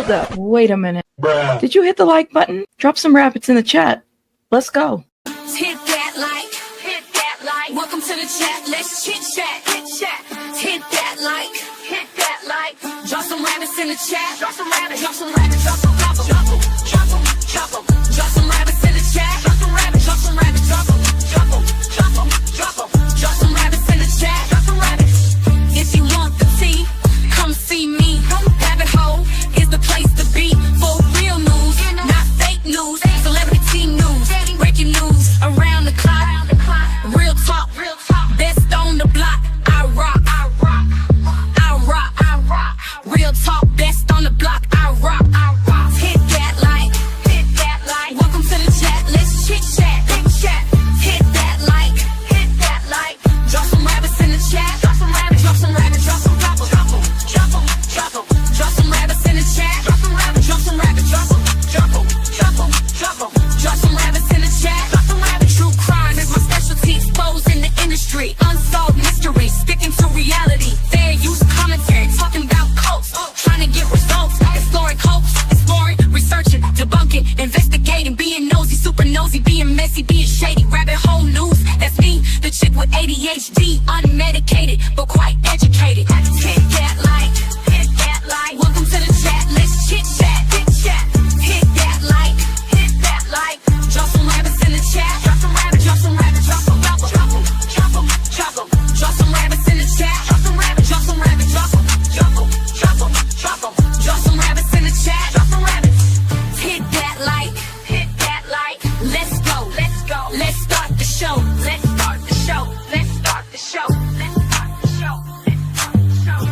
Hold up. Wait a minute. Bruh. Did you hit the like button? Drop some rabbits in the chat. Let's go. Hit that like, hit that like. Welcome to the chat. Let's chit chat, hit chat. Hit that like, hit that like. Drop some rabbits in the chat. Drop some rabbits, drop some rabbits, drop some rabbits, drop them, drop them, drop them. Drop some rabbits in the chat. Drop some rabbits, drop some rabbits, drop them, drop them, drop them, drop them. Drop some rabbits in the chat. Drop some rabbits. If you want the tea, come see me. Rabbit hole is the place to be for real news, not fake news. Celebrity news, breaking news around the clock. Real talk, best on the block. I rock, I rock, I rock, I rock. Real talk, best on the block. I rock, I rock. Hit that like, hit that like. Welcome to the chat. Let's chit chat, big chat. Hit that like, hit that like. Drop some rabbits in the chat. Drop some rabbits, drop some rabbits, drop some rabbits, drop them, drop them, drop them. Drop some rabbits in the chat. Drop some rabbits, drop some rabbits, drop them, drop them, drop them, drop them. Drop some rabbits in the chat. Drop some rabbits. True crime is my specialty. Exposing the industry. Unsolved mysteries. Sticking to reality. Fair use commentary. Talking about cults. Trying to get results. Exploring hopes. Exploring. Researching. Debunking. Investigating. Being nosy. Super nosy. Being messy. Being shady. Rabbit hole news. That's me. The chick with ADHD. Unmedicated. But quite educated. Hit that like. Hit that like. Welcome to the chat. Let's chit chat. Hit chat. Hit that like. Hit that like. Drop some rabbits in the chat. Drop some rabbits. Drop some rabbits. Drop some rabbits. Drop them. Drop them. Drop them. Drop some rabbits in the chat. Drop some rabbits. Drop some rabbits. Drop them. Drop them. Drop them. Drop them. Drop some rabbits in the chat. Drop some rabbits. Hit that like. Hit that like. Let's go. Let's go. Let's start the show. Let's start the show. Let's start the show. Let's start the show. Let's start the show.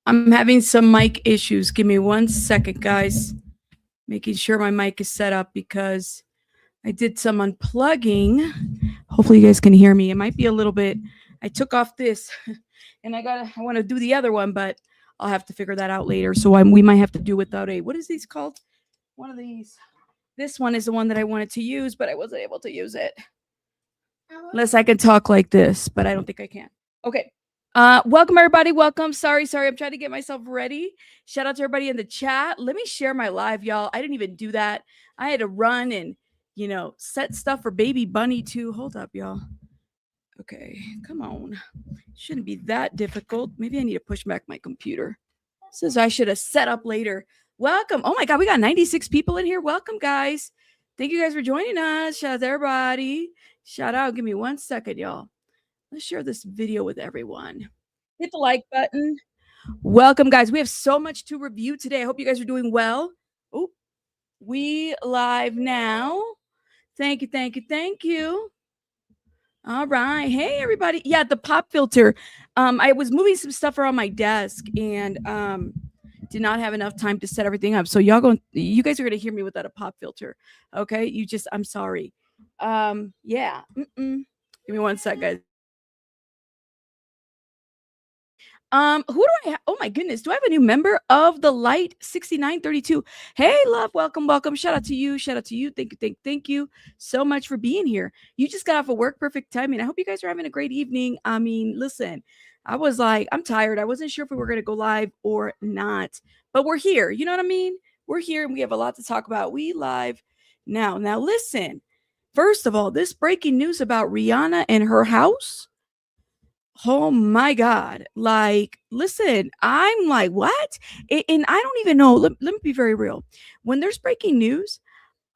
I'm having some mic issues. Give me 1 second, guys. Making sure my mic is set up because I did some unplugging. Hopefully you guys can hear me. It might be a little bit. I took off this and I want to do the other one, but I'll have to figure that out later. So we might have to do without what is these called? One of these. This one is the one that I wanted to use, but I wasn't able to use it. Unless I can talk like this, but I don't think I can. Okay. Welcome everybody. Welcome. Sorry. I'm trying to get myself ready. Shout out to everybody in the chat. Let me share my live, y'all. I didn't even do that. I had to run and, set stuff for baby bunny too. Hold up, y'all. Okay, come on. Shouldn't be that difficult. Maybe I need to push back my computer. Says I should have set up later. Welcome. Oh my God, we got 96 people in here. Welcome, guys. Thank you guys for joining us. Shout out to everybody. Shout out. Give me 1 second, y'all. Let's share this video with everyone. Hit the like button. Welcome, guys. We have so much to review today. I hope you guys are doing well. Oh, we live now. Thank you. All right. Hey, everybody. Yeah, the pop filter. I was moving some stuff around my desk and did not have enough time to set everything up. So you guys are going to hear me without a pop filter. Okay. I'm sorry. Yeah. Give me 1 sec, guys. Who do I have? Oh my goodness. Do I have a new member of the Light 6932? Hey, love. Welcome. Shout out to you. Thank you so much for being here. You just got off of work. Perfect timing. I hope you guys are having a great evening. I mean, listen, I was like, I'm tired. I wasn't sure if we were going to go live or not, but we're here. You know what I mean? We're here and we have a lot to talk about. We live now. Now, listen, first of all, this breaking news about Rihanna and her house. Oh my God. Like, listen, I'm like, what? And I don't even know. Let me be very real. When there's breaking news,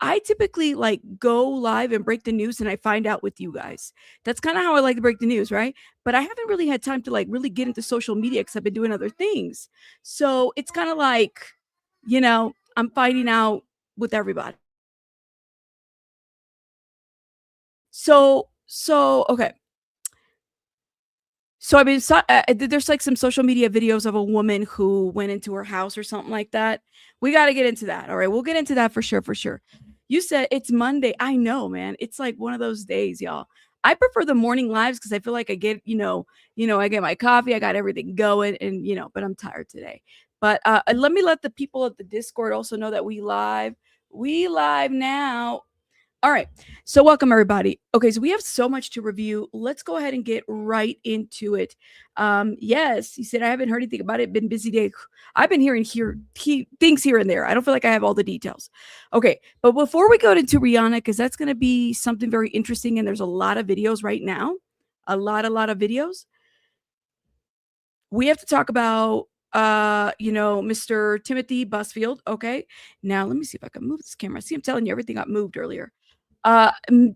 I typically like go live and break the news and I find out with you guys. That's kind of how I like to break the news, right? But I haven't really had time to like really get into social media because I've been doing other things. So it's kind of like, I'm finding out with everybody. So, okay. So I mean, there's like some social media videos of a woman who went into her house or something like that. We got to get into that. All right. We'll get into that for sure. You said it's Monday. I know, man. It's like one of those days, y'all. I prefer the morning lives because I feel like I get, I get my coffee. I got everything going and, but I'm tired today. But let the people at the Discord also know that we live now. All right. So welcome everybody. Okay, so we have so much to review. Let's go ahead and get right into it. Yes, he said I haven't heard anything about it. Been busy day. I've been hearing things here and there. I don't feel like I have all the details. Okay, but before we go into Rihanna, because that's going to be something very interesting, and there's a lot of videos right now, a lot of videos. We have to talk about Mr. Timothy Busfield. Okay, now let me see if I can move this camera. See, I'm telling you, everything got moved earlier.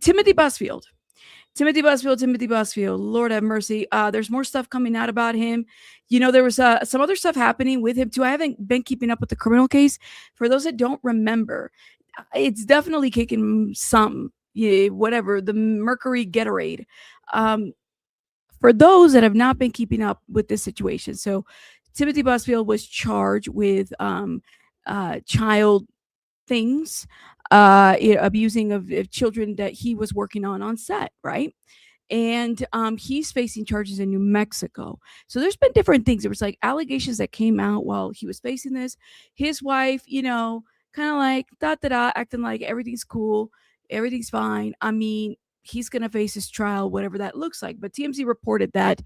Timothy Busfield. Timothy Busfield. Lord have mercy. There's more stuff coming out about him. There was some other stuff happening with him too. I haven't been keeping up with the criminal case. For those that don't remember, it's definitely kicking some, yeah, whatever, the Mercury Gatorade. Um, for those that have not been keeping up with this situation, so Timothy Busfield was charged with child things, abusing of children that he was working on set, right? And he's facing charges in New Mexico. So there's been different things. There was like allegations that came out while he was facing this. His wife, kind of like da da da, acting like everything's cool, everything's fine. I mean, he's gonna face his trial, whatever that looks like. But TMZ reported that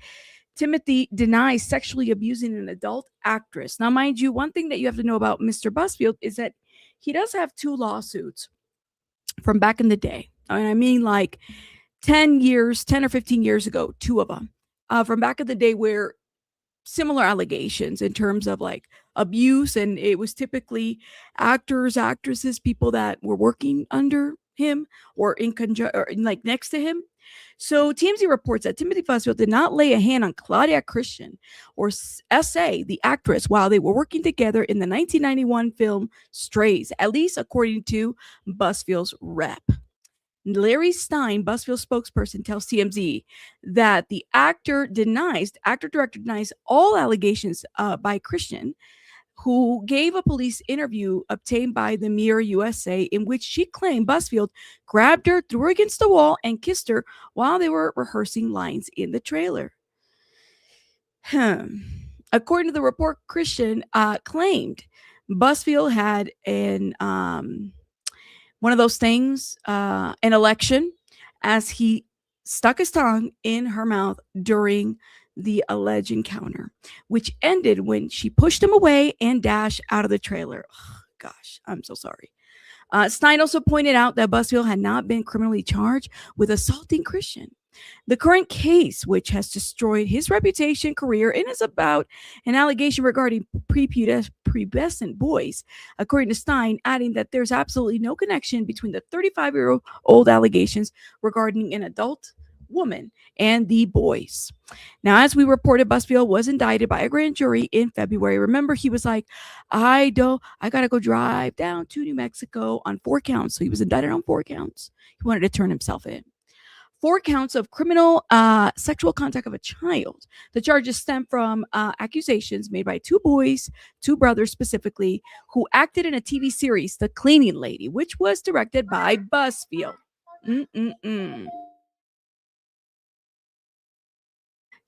Timothy denies sexually abusing an adult actress. Now, mind you, one thing that you have to know about Mr. Busfield is that he does have two lawsuits from back in the day. I mean, like 10 years, 10 or 15 years ago, two of them from back in the day where similar allegations in terms of like abuse. And it was typically actors, actresses, people that were working under him or in or like next to him. So TMZ reports that Timothy Busfield did not lay a hand on Claudia Christian or S.A., the actress, while they were working together in the 1991 film Strays, at least according to Busfield's rep. Larry Stein, Busfield's spokesperson, tells TMZ that the actor director denies all allegations by Christian, who gave a police interview obtained by the Mirror USA in which she claimed Busfield grabbed her, threw her against the wall, and kissed her while they were rehearsing lines in the trailer. According to the report, Christian claimed Busfield had one of those things, an election, as he stuck his tongue in her mouth during the alleged encounter, which ended when she pushed him away and dashed out of the trailer. Oh, gosh, I'm so sorry. Stein also pointed out that Busfield had not been criminally charged with assaulting Christian. The current case, which has destroyed his reputation, career, and is about an allegation regarding prepubescent boys, according to Stein, adding that there's absolutely no connection between the 35-year-old allegations regarding an adult woman and the boys. Now, as we reported, Busfield was indicted by a grand jury in February. Remember, he was like, I gotta go drive down to New Mexico on 4 counts. So he was indicted on 4 counts. He wanted to turn himself in. 4 counts of criminal sexual contact of a child. The charges stem from accusations made by 2 boys, 2 brothers specifically, who acted in a TV series, The Cleaning Lady, which was directed by Busfield.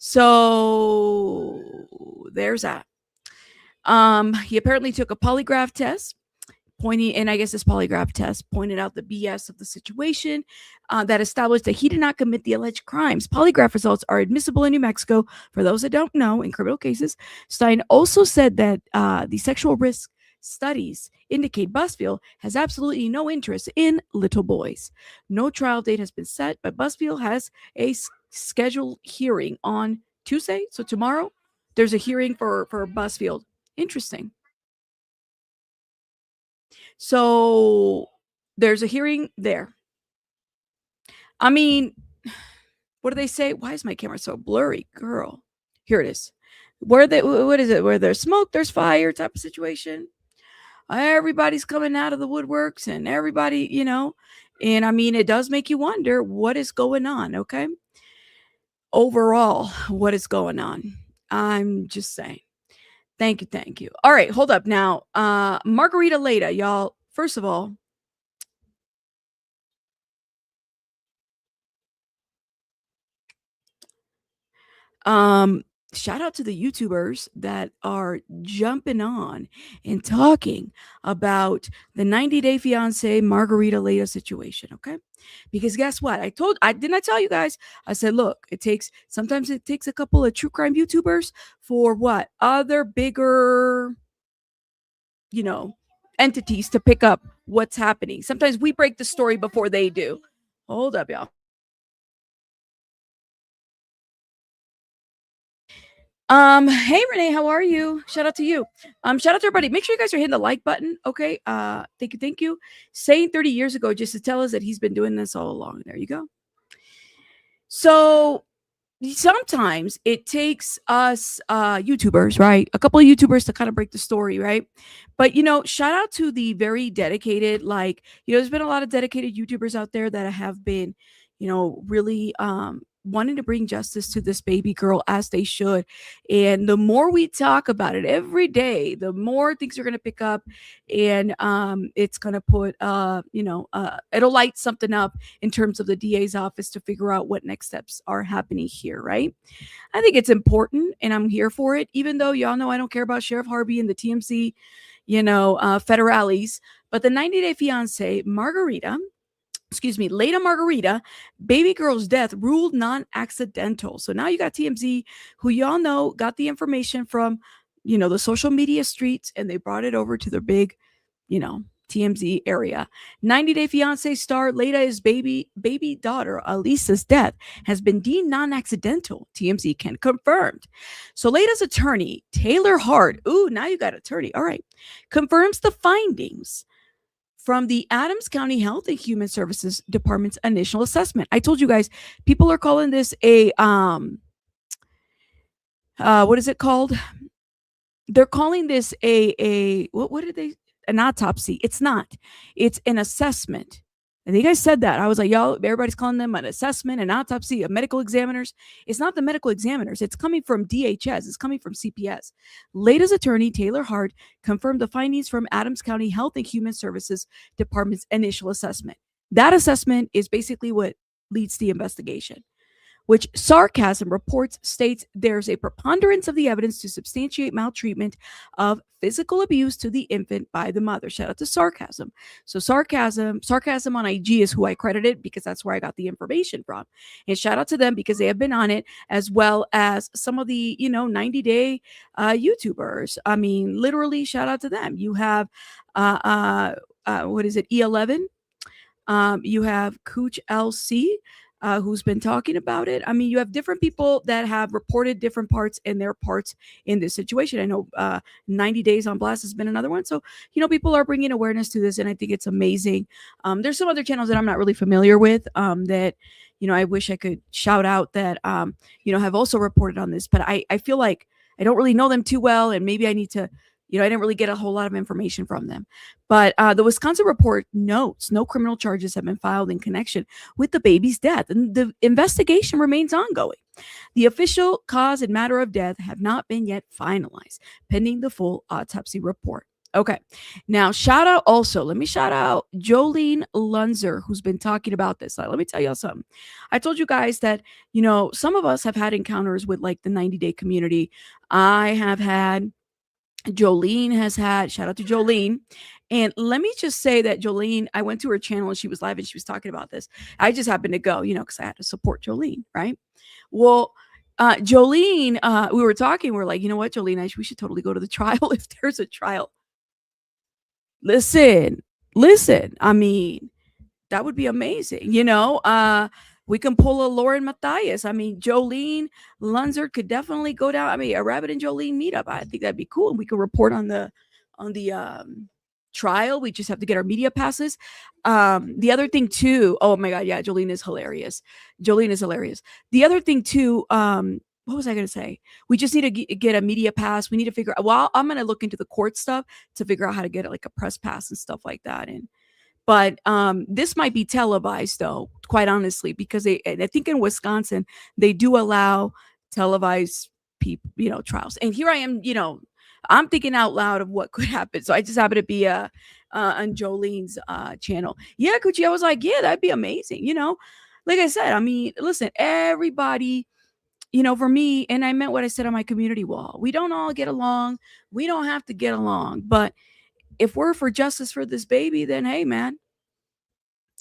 So there's that. He apparently took a polygraph test and I guess this polygraph test pointed out the BS of the situation that established that he did not commit the alleged crimes. Polygraph results are admissible in New Mexico. For those that don't know, in criminal cases, Stein also said that the sexual risk studies indicate Busfield has absolutely no interest in little boys. No trial date has been set, but Busfield has a scheduled hearing on Tuesday. So tomorrow, there's a hearing for Busfield. Interesting. So there's a hearing there. I mean, what do they say? Why is my camera so blurry, girl? Here it is. What is it? Where there's smoke, there's fire type of situation. Everybody's coming out of the woodworks and everybody, and I mean, it does make you wonder what is going on, okay? Overall, what is going on? I'm just saying. Thank you. All right, hold up now. Margarita Leida, y'all. First of all, shout out to the YouTubers that are jumping on and talking about the 90-day fiance Margarita Leida situation. Okay. Because guess what? I didn't I tell you guys? I said, look, sometimes it takes a couple of true crime YouTubers for what? Other bigger, you know, entities to pick up what's happening. Sometimes we break the story before they do. Hold up, y'all. Hey Renee, how are you? Shout out to you. Shout out to everybody. Make sure you guys are hitting the like button. Okay. Thank you, thank you. Saying 30 years ago just to tell us that he's been doing this all along. There you go. So sometimes it takes us YouTubers, right? A couple of YouTubers to kind of break the story, right? But shout out to the very dedicated, like, there's been a lot of dedicated YouTubers out there that have been, really wanting to bring justice to this baby girl as they should. And the more we talk about it every day, the more things are going to pick up, and it's going to put it'll light something up in terms of the DA's office to figure out what next steps are happening here, right? I think it's important and I'm here for it, even though y'all know I don't care about Sheriff Harvey and the TMC, federales. But the 90-day fiance, Leida Margaretha, baby girl's death ruled non-accidental. So now you got TMZ, who y'all know got the information from, the social media streets, and they brought it over to their big, TMZ area. 90-day fiance star Leida's baby daughter Alisa's death has been deemed non-accidental. TMZ can confirmed. So Leida's attorney Taylor Hart, now you got attorney, all right, confirms the findings from the Adams County Health and Human Services Department's initial assessment. I told you guys, people are calling this a what is it called? They're calling this a what did they an autopsy. It's not. It's an assessment. I think I said that. I was like, y'all, everybody's calling them an assessment, an autopsy, of medical examiners. It's not the medical examiners. It's coming from DHS. It's coming from CPS. Leida's attorney, Taylor Hart, confirmed the findings from Adams County Health and Human Services Department's initial assessment. That assessment is basically what leads the investigation, which sarcasm reports states there's a preponderance of the evidence to substantiate maltreatment of physical abuse to the infant by the mother. Shout out to sarcasm. So sarcasm on IG is who I credited because that's where I got the information from. And shout out to them because they have been on it, as well as some of the, 90-day YouTubers. I mean, literally shout out to them. You have, what is it? E11. You have Cooch LC. Who's been talking about it. I mean, you have different people that have reported different parts and their parts in this situation. I know 90 Days on Blast has been another one. So, people are bringing awareness to this, and I think it's amazing. There's some other channels that I'm not really familiar with that, I wish I could shout out that, have also reported on this. But I feel like I don't really know them too well, and maybe I need to I didn't really get a whole lot of information from them. But the Wisconsin report notes no criminal charges have been filed in connection with the baby's death, and the investigation remains ongoing. The official cause and matter of death have not been yet finalized, pending the full autopsy report. Okay. Now, let me shout out Jolene Lunzer, who's been talking about this. Let me tell y'all something. I told you guys that, some of us have had encounters with like the 90-day community. I have had, Jolene has had, shout out to Jolene. And let me just say that Jolene, I went to her channel and she was live and she was talking about this. I just happened to go, because I had to support Jolene, right? Well, Jolene, we were talking, we're like, you know what, Jolene, we should totally go to the trial if there's a trial. Listen, I mean, that would be amazing, we can pull a Lauren Matthias. I mean, Jolene Lunzer could definitely go down. I mean, a Rabbit and Jolene meetup. I think that'd be cool. And we could report on the trial. We just have to get our media passes. The other thing too, oh my God, yeah, Jolene is hilarious. The other thing too, what was I going to say? We just need to get a media pass. We need to figure out, well, I'm going to look into the court stuff to figure out how to get it, like a press pass and stuff like that. But this might be televised, though, quite honestly, because I think in Wisconsin, they do allow televised trials. And here I am, I'm thinking out loud of what could happen. So I just happen to be on Jolene's channel. Yeah, Coochie, I was like, yeah, that'd be amazing. Like I said, I mean, listen, everybody for me, and I meant what I said on my community wall. We don't all get along. We don't have to get along. But if we're for justice for this baby, then hey, man,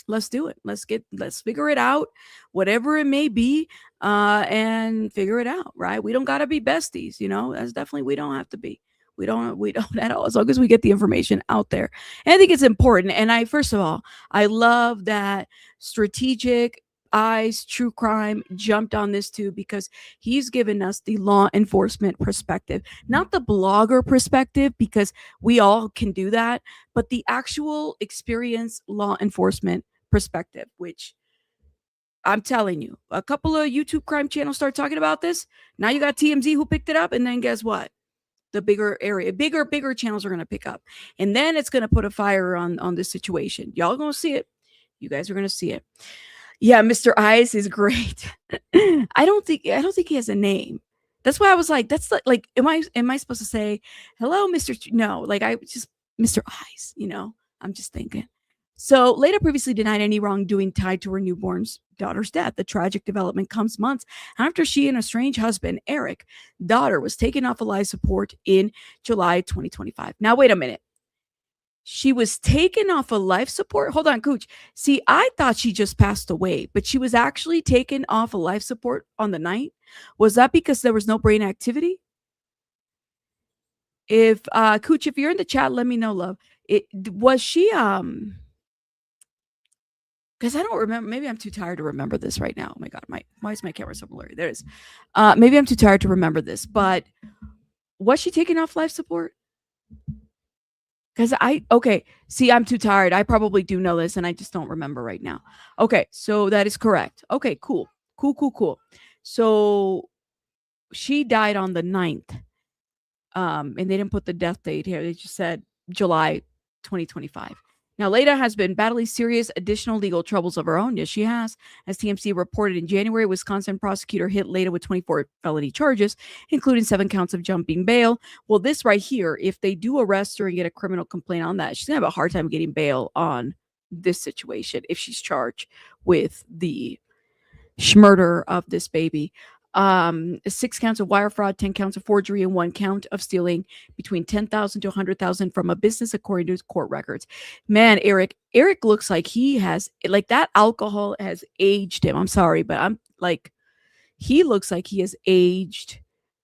let's do it. Let's figure it out, whatever it may be, and figure it out, right? We don't got to be besties, that's definitely, we don't have to be. We don't at all, as long as we get the information out there. And I think it's important. And first of all, I love that Strategic Eyes True Crime jumped on this too, because he's given us the law enforcement perspective, not the blogger perspective, because we all can do that, but the actual experienced law enforcement perspective, which I'm telling you, a couple of YouTube crime channels start talking about this. Now you got TMZ who picked it up, and then guess what? The bigger channels are going to pick up, and then it's going to put a fire on this situation. Y'all going to see it. You guys are going to see it. Yeah, Mr. Eyes is great. I don't think he has a name. That's why I was like, that's like, am I supposed to say hello, Mr. No, like I just Mr. Eyes. I'm just thinking. So Leida previously denied any wrongdoing tied to her newborn's daughter's death. The tragic development comes months after she and a strange husband, Eric, daughter, was taken off of life support in July 2025. Now, wait a minute. She was taken off of life support? Hold on, Cooch. See, I thought she just passed away, but she was actually taken off of life support on the night. Was that because there was no brain activity? If Cooch, if you're in the chat, let me know, love. Was she because I don't remember. Maybe I'm too tired to remember this right now. Oh my God, why is my camera so blurry? There it is. Maybe I'm too tired to remember this, but was she taken off life support? Because see, I'm too tired. I probably do know this, and I just don't remember right now. Okay, so that is correct. Okay, cool. So she died on the 9th, and they didn't put the death date here. They just said July 2025. Now, Leida has been battling serious additional legal troubles of her own. Yes, she has. As TMC reported in January, Wisconsin prosecutor hit Leida with 24 felony charges, including 7 counts of jumping bail. Well, this right here, if they do arrest her and get a criminal complaint on that, she's going to have a hard time getting bail on this situation if she's charged with the murder of this baby. 6 counts of wire fraud, 10 counts of forgery, and 1 count of stealing between $10,000 to $100,000 from a business, according to his court records. Man, Eric looks like he has, like, that alcohol has aged him. I'm sorry, but I'm like, he looks like he has aged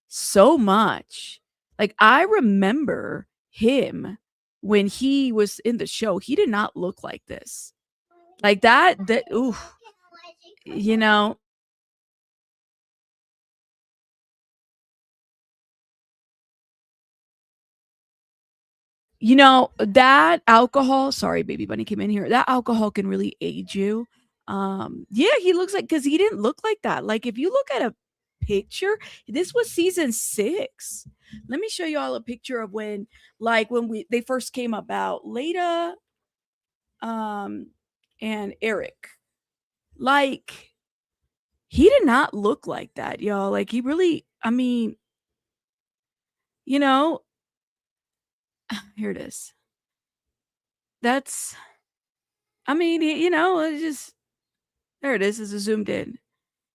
so much. Like, I remember him when he was in the show. He did not look like this. Like that, ooh, that alcohol, sorry, baby bunny came in here. That alcohol can really age you. Yeah, he looks like, because he didn't look like that. Like, if you look at a picture, this was season 6. Let me show you all a picture of when they first came about, Leida and Eric. Like, he did not look like that, y'all. Like, he really, I mean, here it is. That's, I mean, it's just, there it is. It's zoomed in.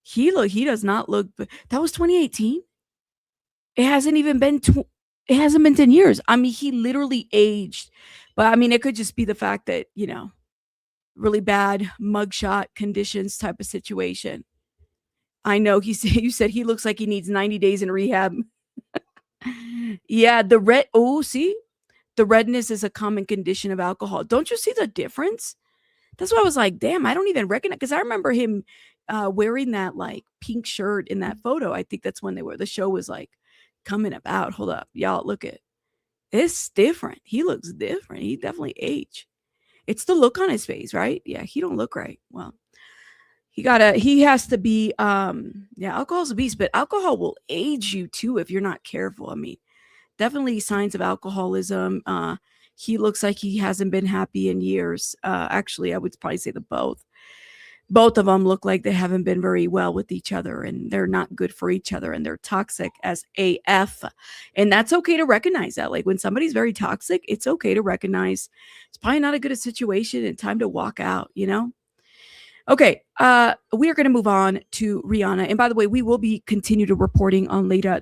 He does not look, that was 2018. It hasn't even been, it hasn't been 10 years. I mean, he literally aged, but I mean, it could just be the fact that, really bad mugshot conditions type of situation. I know you said he looks like he needs 90 days in rehab. Yeah, see, the redness is a common condition of alcohol. Don't you see the difference? That's why I was like, damn, I don't even recognize, because I remember him wearing that like pink shirt in that photo. I think that's when the show was like coming about. Hold up, y'all, look at it's different. He looks different. He definitely aged. It's the look on his face, right? Yeah, he don't look right. Well, he has to be alcohol's a beast, but alcohol will age you too if you're not careful. I mean, definitely signs of alcoholism. He looks like he hasn't been happy in years. Actually, I would probably say both of them look like they haven't been very well with each other, and they're not good for each other, and they're toxic as AF. And that's okay to recognize that. Like, when somebody's very toxic, it's okay to recognize it's probably not a good situation and time to walk out, Okay, we are going to move on to Rihanna. And by the way, we will be continue to reporting on Leida.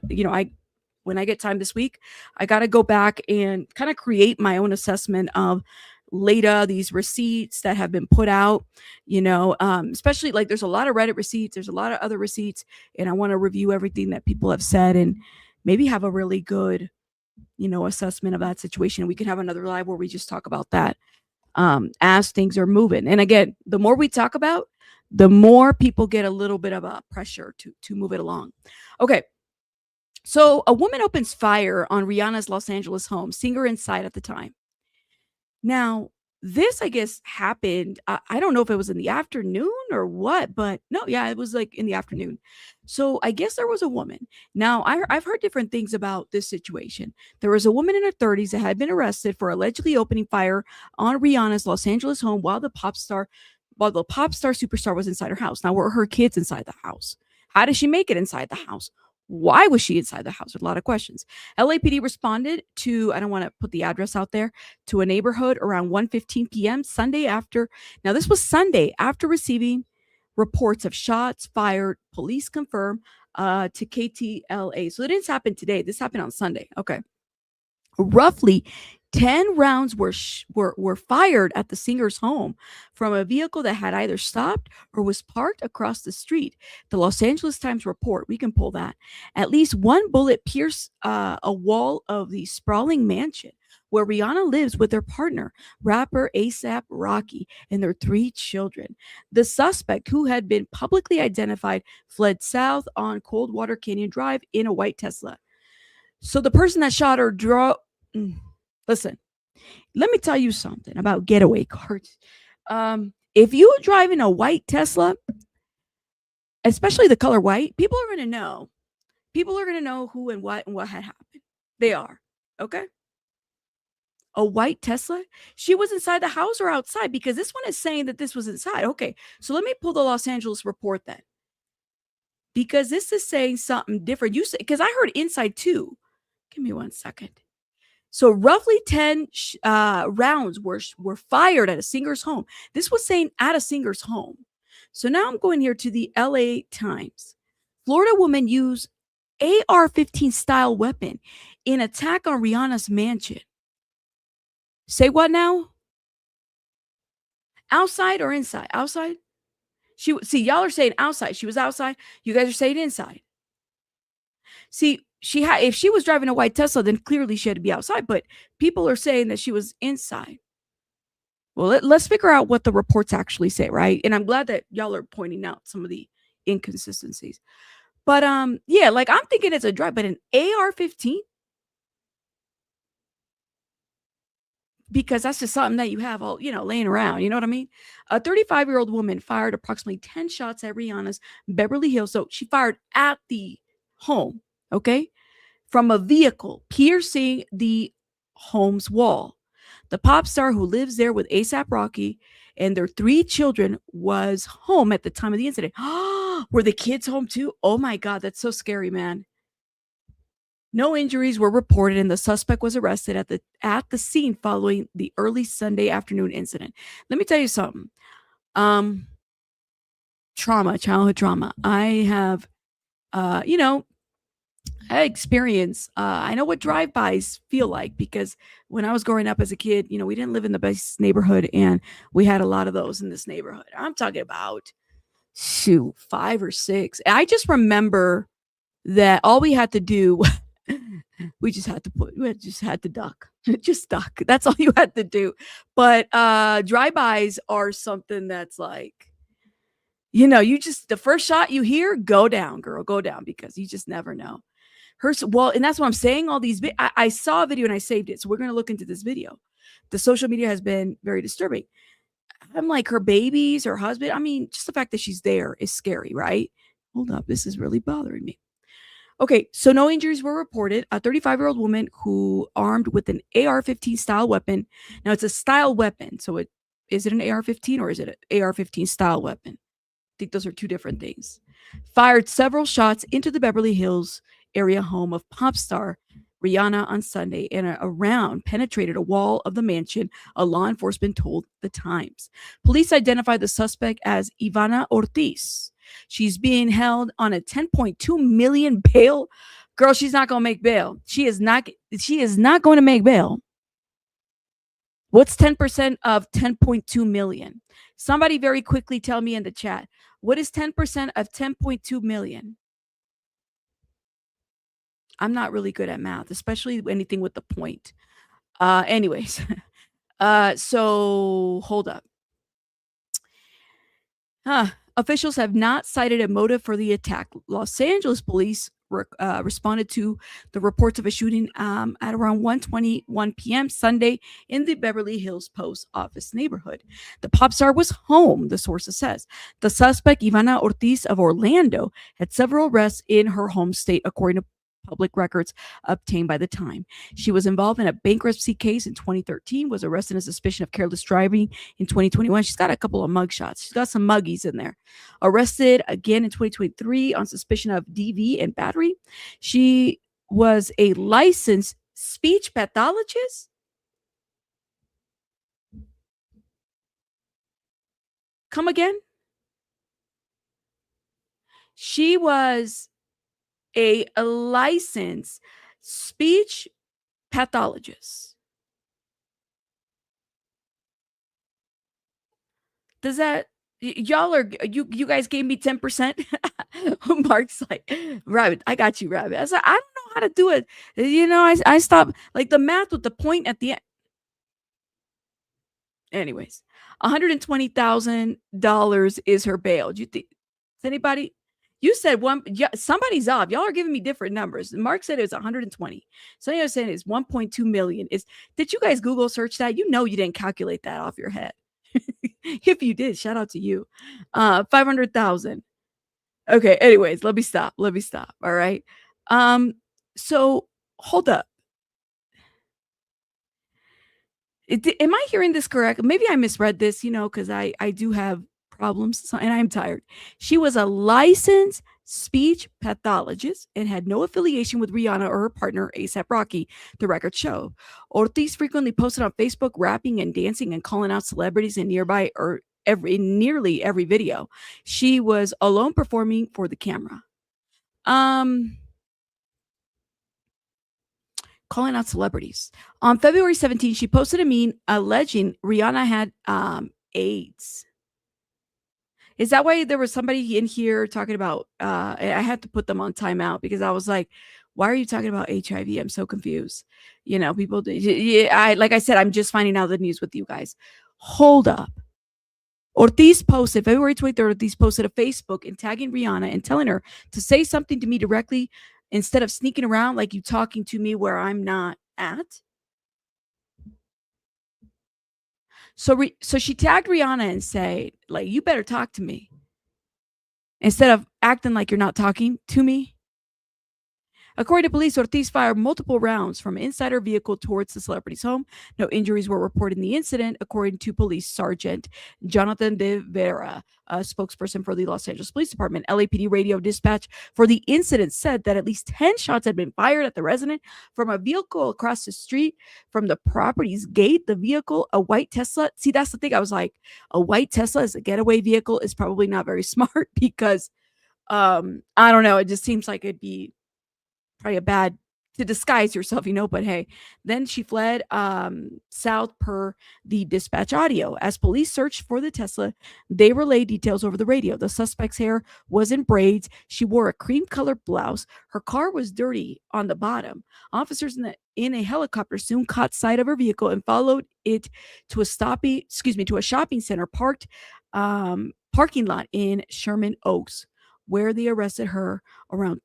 When I get time this week, I got to go back and kind of create my own assessment of Leida, these receipts that have been put out, especially like there's a lot of Reddit receipts, there's a lot of other receipts, and I want to review everything that people have said and maybe have a really good, assessment of that situation. We can have another live where we just talk about that as things are moving. And again, the more we talk about, the more people get a little bit of a pressure to move it along. Okay. So a woman opens fire on Rihanna's Los Angeles home, singer inside at the time. Now, this, I guess, happened. I don't know if it was in the afternoon or what, but no, yeah, it was like in the afternoon. So I guess there was a woman. Now, I've heard different things about this situation. There was a woman in her 30s that had been arrested for allegedly opening fire on Rihanna's Los Angeles home while the pop star superstar was inside her house. Now, were her kids inside the house? How did she make it inside the house? Why was she inside the house? With a lot of questions. LAPD responded to, I don't want to put the address out there, to a neighborhood around 1:15 p.m. Sunday after. Now, this was Sunday after receiving reports of shots fired. Police confirm to KTLA. So it didn't happen today. This happened on Sunday. Okay. Roughly 10 rounds were fired at the singer's home from a vehicle that had either stopped or was parked across the street. The Los Angeles Times report, we can pull that. At least one bullet pierced a wall of the sprawling mansion where Rihanna lives with her partner, rapper A$AP Rocky, and their 3 children. The suspect, who had been publicly identified, fled south on Coldwater Canyon Drive in a white Tesla. So the person that shot her listen, let me tell you something about getaway cars. If you drive in a white Tesla, especially the color white, people are going to know. People are going to know who and what had happened. They are. Okay? A white Tesla? She was inside the house or outside? Because this one is saying that this was inside. Okay, so let me pull the Los Angeles report then. Because this is saying something different. You say, because I heard inside too. Give me 1 second. So roughly 10 rounds were fired at a singer's home. This was saying at a singer's home. So now I'm going here to the LA Times. Florida woman used AR-15 style weapon in attack on Rihanna's mansion. Say what now? Outside or inside? Outside? See, y'all are saying outside. She was outside. You guys are saying inside. See, if she was driving a white Tesla, then clearly she had to be outside, but people are saying that she was inside. Well, let's figure out what the reports actually say, right? And I'm glad that y'all are pointing out some of the inconsistencies. But yeah, like I'm thinking it's a drive, but an AR-15, because that's just something that you have all, laying around. You know what I mean? A 35-year-old woman fired approximately 10 shots at Rihanna's Beverly Hills. So she fired at the home. Okay, from a vehicle piercing the home's wall. The pop star, who lives there with A$AP Rocky and their 3 children, was home at the time of the incident. Were the kids home too? Oh my God, that's so scary, man. No injuries were reported, and the suspect was arrested at the scene following the early Sunday afternoon incident. Let me tell you something. Childhood trauma. I have, I experience, I know what drive-bys feel like, because when I was growing up as a kid, we didn't live in the best neighborhood, and we had a lot of those in this neighborhood. I'm talking about 5 or 6. I just remember that all we had to do, we just had to duck. Just duck. That's all you had to do. But drive-bys are something that's like, the first shot you hear, go down, girl, go down, because you just never know. And that's what I'm saying. All these, I saw a video and I saved it. So we're going to look into this video. The social media has been very disturbing. I'm like, her babies, her husband. I mean, just the fact that she's there is scary, right? Hold up. This is really bothering me. Okay. So no injuries were reported. A 35-year-old woman who armed with an AR-15 style weapon. Now it's a style weapon. So is it an AR-15 or is it an AR-15 style weapon? I think those are 2 different things. Fired several shots into the Beverly Hills area home of pop star Rihanna on Sunday, and a round penetrated a wall of the mansion, a law enforcement told the Times. Police identified the suspect as Ivanna Ortiz. She's being held on a 10.2 million bail. Girl, she's not going to make bail. She is not going to make bail. What's 10% of 10.2 million? Somebody very quickly tell me in the chat. What is 10% of 10.2 million? I'm not really good at math, especially anything with the point. Anyways, so hold up. Officials have not cited a motive for the attack. Los Angeles police responded to the reports of a shooting at around 1:21 p.m. Sunday in the Beverly Hills Post Office neighborhood. The pop star was home, the source says. The suspect, Ivanna Ortiz of Orlando, had several arrests in her home state, according to public records obtained by the Time. She was involved in a bankruptcy case in 2013, was arrested on suspicion of careless driving in 2021. She's got a couple of mugshots. She's got some muggies in there. Arrested again in 2023 on suspicion of DV and battery. She was a licensed speech pathologist. Come again? She was a licensed speech pathologist. Does that y'all are you guys gave me 10%? Mark's like, Rabbit, I got you, Rabbit. I was like, I don't know how to do it. I stopped like the math with the point at the end. Anyways, $120,000 is her bail. Do you think anybody? You said one. Yeah, somebody's off. Y'all are giving me different numbers. Mark said it was 120. Somebody else said it's 1.2 million. Did you guys Google search that? You know you didn't calculate that off your head. If you did, shout out to you. 500,000. Okay. Anyways, let me stop. All right. So hold up. Am I hearing this correct? Maybe I misread this, because I do have problems and I'm tired. She was a licensed speech pathologist and had no affiliation with Rihanna or her partner, A$AP Rocky, the records show. Ortiz frequently posted on Facebook rapping and dancing and calling out celebrities in nearby or in nearly every video. She was alone performing for the camera. Calling out celebrities. On February 17th, she posted a meme alleging Rihanna had AIDS. Is that why there was somebody in here talking about, I had to put them on timeout because I was like, why are you talking about HIV? I'm so confused. People, like I said, I'm just finding out the news with you guys. Hold up. Ortiz posted, February 23rd, Ortiz posted a Facebook and tagging Rihanna and telling her to say something to me directly instead of sneaking around like you talking to me where I'm not at. So she tagged Rihanna and said, like, you better talk to me instead of acting like you're not talking to me. According to police, Ortiz fired multiple rounds from inside her vehicle towards the celebrity's home. No injuries were reported in the incident, according to Police Sergeant Jonathan De Vera, a spokesperson for the Los Angeles Police Department. LAPD radio dispatch for the incident said that at least 10 shots had been fired at the resident from a vehicle across the street from the property's gate. The vehicle, a white Tesla. See, that's the thing. I was like, a white Tesla as a getaway vehicle is probably not very smart because, I don't know. It just seems like it'd be probably a bad to disguise yourself, but hey, then she fled south per the dispatch audio. As police searched for the Tesla, they relayed details over the radio. The suspect's hair was in braids. She wore a cream-colored blouse. Her car was dirty on the bottom. Officers in a helicopter soon caught sight of her vehicle and followed it to a shopping center parking lot in Sherman Oaks, where they arrested her around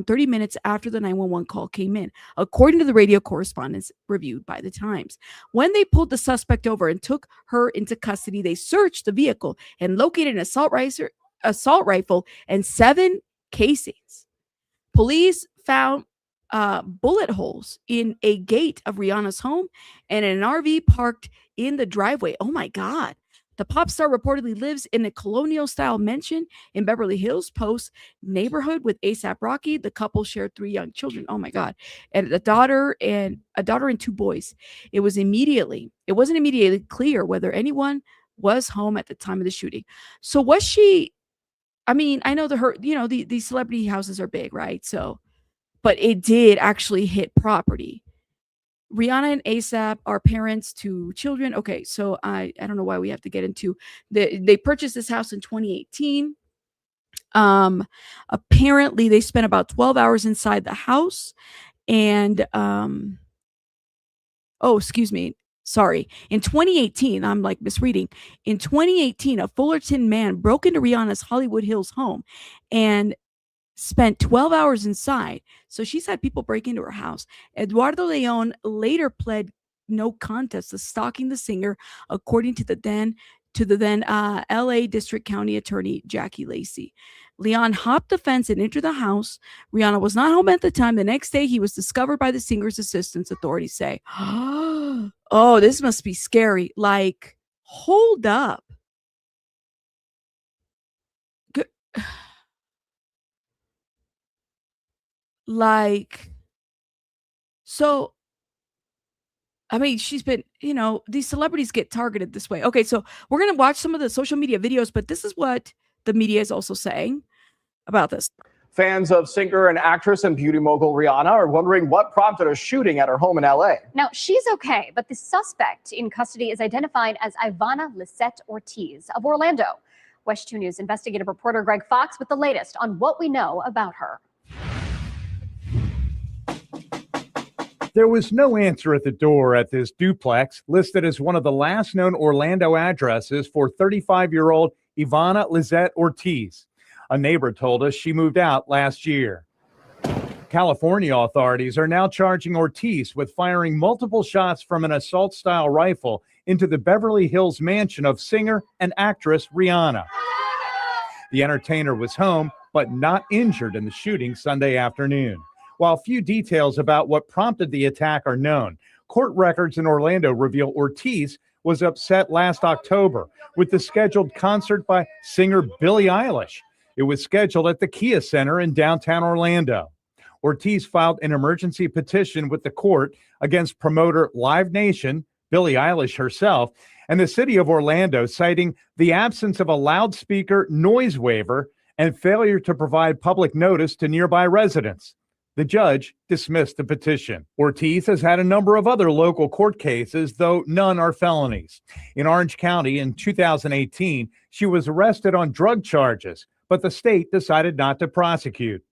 30 minutes after the 911 call came in, according to the radio correspondence reviewed by the Times. When they pulled the suspect over and took her into custody, they searched the vehicle and located an assault rifle and 7 casings. Police found bullet holes in a gate of Rihanna's home and an RV parked in the driveway. Oh my God. The pop star reportedly lives in a colonial-style mansion in Beverly Hills Post neighborhood with A$AP Rocky. The couple shared 3 young children. Oh my God, and a daughter and 2 boys. It wasn't immediately clear whether anyone was home at the time of the shooting. So was she? I mean, I know these celebrity houses are big, right? So, but it did actually hit property. Rihanna and A$AP are parents to children. Okay, so I don't know why we have to get into they purchased this house in 2018. Apparently they spent about 12 hours inside the house, and excuse me. Sorry. In 2018, I'm like misreading. In 2018, a Fullerton man broke into Rihanna's Hollywood Hills home and spent 12 hours inside. So she's had people break into her house. Eduardo Leon later pled no contest to stalking the singer, according to the then LA District County Attorney Jackie Lacey. Leon hopped the fence and entered the house. Rihanna was not home at the time. The next day, he was discovered by the singer's assistants, authorities say. Oh, this must be scary. Like, hold up. Like, so, I mean, she's been, these celebrities get targeted this way. Okay, so we're going to watch some of the social media videos, but this is what the media is also saying about this. Fans of singer and actress and beauty mogul Rihanna are wondering what prompted a shooting at her home in LA. Now, she's okay, but the suspect in custody is identified as Ivanna Ortiz of Orlando. West 2 News investigative reporter Greg Fox with the latest on what we know about her. There was no answer at the door at this duplex, listed as one of the last known Orlando addresses for 35-year-old Ivanna Ortiz. A neighbor told us she moved out last year. California authorities are now charging Ortiz with firing multiple shots from an assault-style rifle into the Beverly Hills mansion of singer and actress Rihanna. The entertainer was home, but not injured in the shooting Sunday afternoon. While few details about what prompted the attack are known, court records in Orlando reveal Ortiz was upset last October with the scheduled concert by singer Billie Eilish. It was scheduled at the Kia Center in downtown Orlando. Ortiz filed an emergency petition with the court against promoter Live Nation, Billie Eilish herself, and the city of Orlando, citing the absence of a loudspeaker noise waiver and failure to provide public notice to nearby residents. The judge dismissed the petition. Ortiz has had a number of other local court cases, though none are felonies. In Orange County in 2018, she was arrested on drug charges, but the state decided not to prosecute.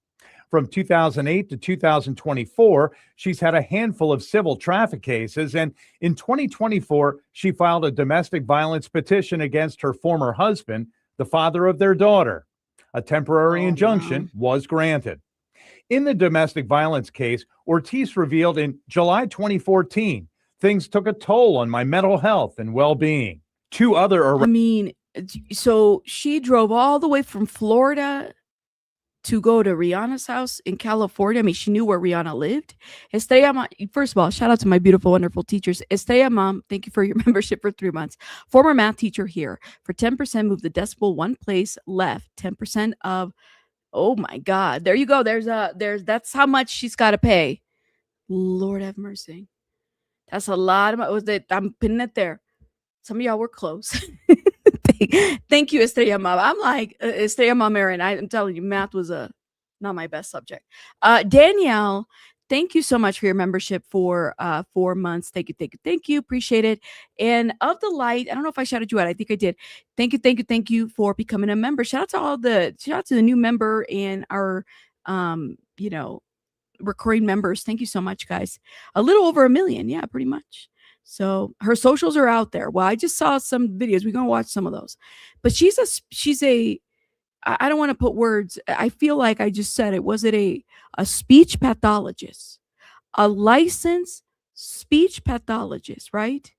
From 2008 to 2024, she's had a handful of civil traffic cases, and in 2024, she filed a domestic violence petition against her former husband, the father of their daughter. A temporary injunction was granted. In the domestic violence case, Ortiz revealed in July 2014, things took a toll on my mental health and well-being. 2 other so she drove all the way from Florida to go to Rihanna's house in California. I mean, she knew where Rihanna lived. First of all, shout out to my beautiful, wonderful teachers. Estrella Mom, thank you for your membership for 3 months. Former math teacher here. For 10%, move the decimal one place left. 10% of, oh my God. There you go. That's how much she's got to pay. Lord have mercy. That's a lot of, I'm putting it there. Some of y'all were close. Thank you, Estrella Mom. I'm like, Estrella Mom, Aaron. I'm telling you, math was not my best subject. Danielle, thank you so much for your membership for 4 months. Thank you. Appreciate it. And Of the Light, I don't know if I shouted you out. I think I did. Thank you for becoming a member. Shout out to the new member and our, recurring members. Thank you so much, guys. A little over 1 million. Yeah, pretty much. So her socials are out there. Well, I just saw some videos. We're going to watch some of those. But I don't want to put words. I feel like I just said it. Was it a speech pathologist? A licensed speech pathologist, right?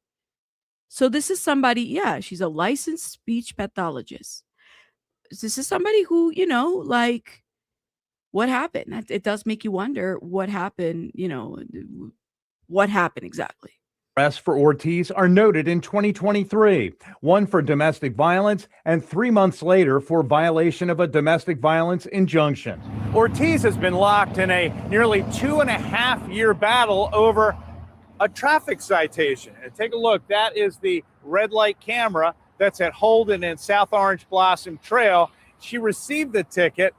So this is somebody, she's a licensed speech pathologist. This is somebody who, what happened? It does make you wonder what happened, what happened exactly. Arrests for Ortiz are noted in 2023, one for domestic violence and 3 months later for violation of a domestic violence injunction. Ortiz has been locked in a nearly 2.5-year battle over a traffic citation. And take a look, that is the red light camera that's at Holden and South Orange Blossom Trail. She received the ticket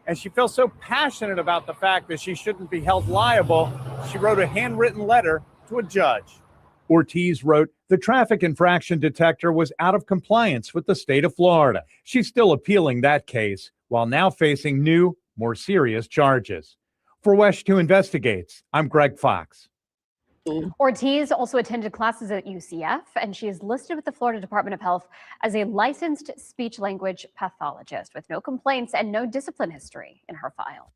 and she feels so passionate about the fact that she shouldn't be held liable. She wrote a handwritten letter to a judge. Ortiz wrote, the traffic infraction detector was out of compliance with the state of Florida. She's still appealing that case while now facing new, more serious charges. For West 2 Investigates, I'm Greg Fox. Ortiz also attended classes at UCF, and she is listed with the Florida Department of Health as a licensed speech-language pathologist with no complaints and no discipline history in her file.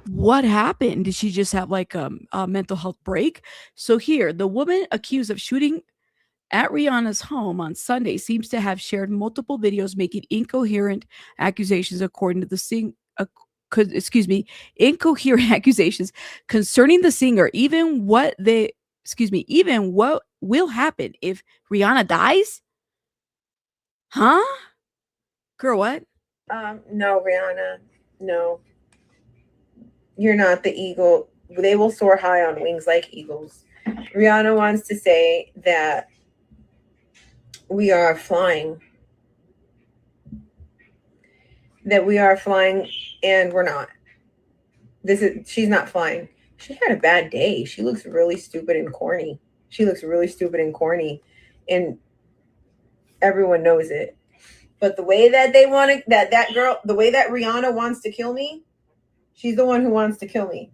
What happened? Did she just have like a mental health break? So here, the woman accused of shooting at Rihanna's home on Sunday seems to have shared multiple videos making incoherent accusations, according to the incoherent accusations concerning the singer. Even what will happen if Rihanna dies? Huh? Girl, what? No, Rihanna, no. You're not the eagle. They will soar high on wings like eagles. Rihanna wants to say that we are flying. That we are flying and we're not. She's not flying. She had a bad day. She looks really stupid and corny. And everyone knows it. But the way that they want to, that girl, the way that Rihanna wants to kill me, she's the one who wants to kill me.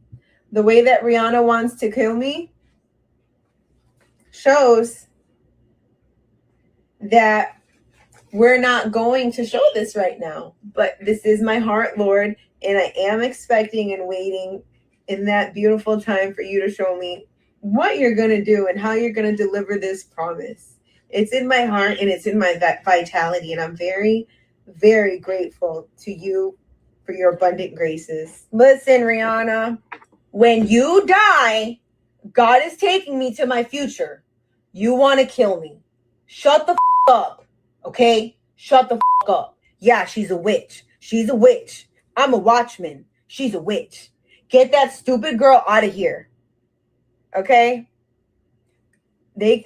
The way that Rihanna wants to kill me shows that we're not going to show this right now. But this is my heart, Lord, and I am expecting and waiting in that beautiful time for you to show me what you're going to do and how you're going to deliver this promise. It's in my heart and it's in my vitality, and I'm very, very grateful to you for your abundant graces. Listen, Rihanna, when you die, God is taking me to my future. You want to kill me. Shut the up, okay? Shut the up. Yeah, she's a witch. I'm a watchman. She's a witch. Get that stupid girl out of here, okay? They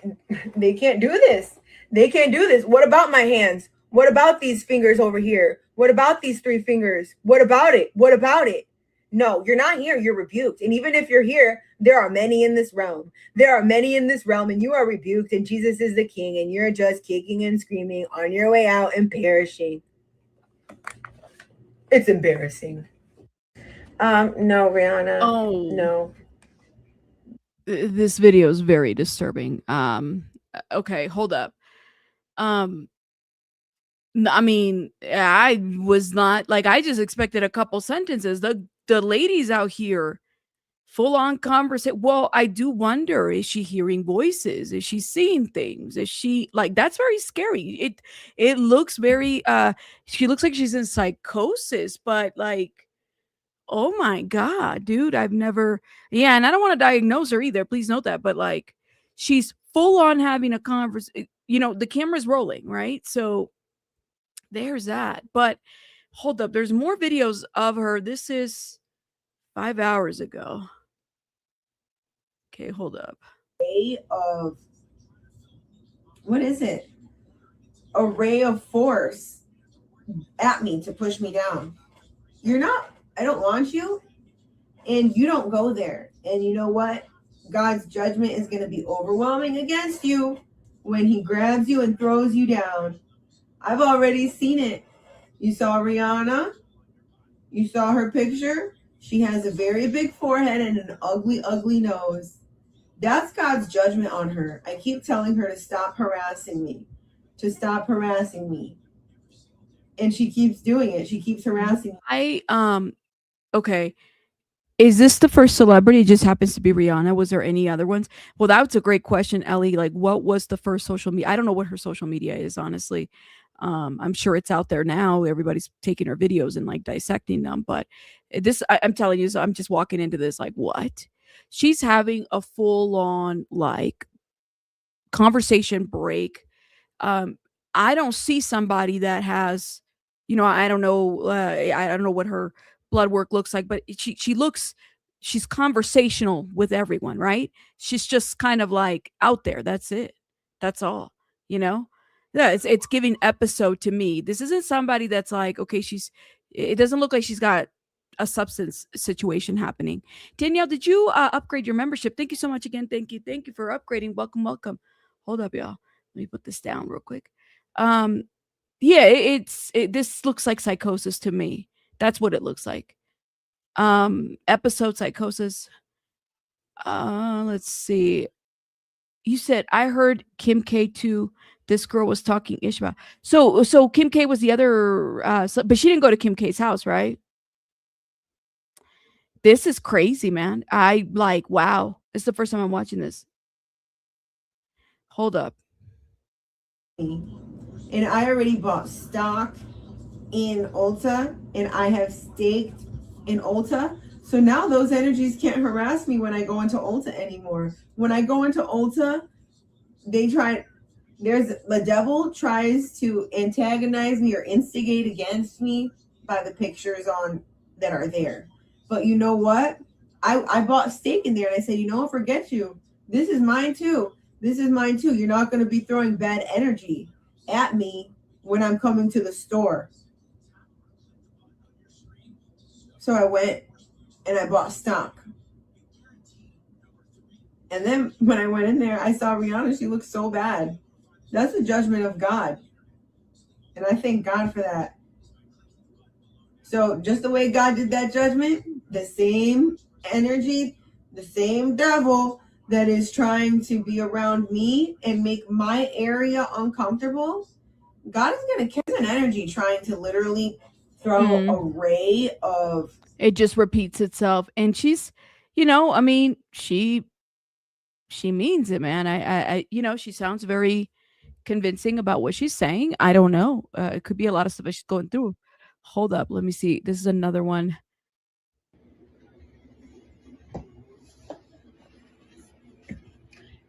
can't do this. What about my hands? What about these fingers over here? What about these 3 fingers? What about it? No, you're not here. You're rebuked. And even if you're here, there are many in this realm. And you are rebuked, and Jesus is the king, and you're just kicking and screaming on your way out and perishing. It's embarrassing. No, Rihanna. Oh. No. This video is very disturbing. Okay, hold up. I mean, I was not like, I just expected a couple sentences. The ladies out here, full on conversation. Well, I do wonder, is she hearing voices? Is she seeing things? Is she like, that's very scary. It looks very, she looks like she's in psychosis, but like, oh my God, dude, and I don't want to diagnose her either. Please note that. But like, she's full on having a conversation. The camera's rolling, right? So there's that. But hold up, there's more videos of her. This is 5 hours ago. Okay, hold up. A ray of force at me to push me down. I don't want you, and you don't go there. And you know what? God's judgment is going to be overwhelming against you when he grabs you and throws you down. I've already seen it. You saw Rihanna. You saw her picture. She has a very big forehead and an ugly, ugly nose. That's God's judgment on her. I keep telling her to stop harassing me. And she keeps doing it. She keeps harassing me. Okay. Is this the first celebrity? It just happens to be Rihanna. Was there any other ones? Well, that's a great question, Ellie. Like, what was the first social media? I don't know what her social media is, honestly. I'm sure it's out there now. Everybody's taking her videos and like dissecting them. But I'm telling you, so I'm just walking into this like, what? she's having a full on like conversation break. um I don't see somebody that has, I don't know, I don't know what her blood work looks like, but she's conversational with everyone, right? She's just kind of like out there. That's it. That's all, you know? Yeah, it's giving episode to me. This isn't somebody that's like, okay, it doesn't look like she's got a substance situation happening. Danielle, did you upgrade your membership? Thank you so much again. Thank you. Thank you for upgrading. Welcome, welcome. Hold up, y'all. Let me put this down real quick. Yeah, this looks like psychosis to me. That's what it looks like. Episode psychosis. Let's see. You said I heard Kim K too. This girl was talking ish about. So Kim K was the other, but she didn't go to Kim K's house, right? This is crazy, man. I like, wow. It's the first time I'm watching this. Hold up. And I already bought stock in Ulta, and I have staked in Ulta. So now those energies can't harass me when I go into Ulta anymore. When I go into Ulta, the devil tries to antagonize me or instigate against me by the pictures that are there. But you know what? I bought steak in there, and I said, forget you. This is mine too. This is mine too. You're not going to be throwing bad energy at me when I'm coming to the store. So I went and I bought stock. And then when I went in there, I saw Rihanna. She looked so bad. That's the judgment of God. And I thank God for that. So just the way God did that judgment, the same energy, the same devil that is trying to be around me and make my area uncomfortable, God is going to catch an energy trying to literally throw a ray of... It just repeats itself. And she's, I mean, she means it, man. I she sounds very convincing about what she's saying. I don't know. It could be a lot of stuff that she's going through. Hold up. Let me see. This is another one.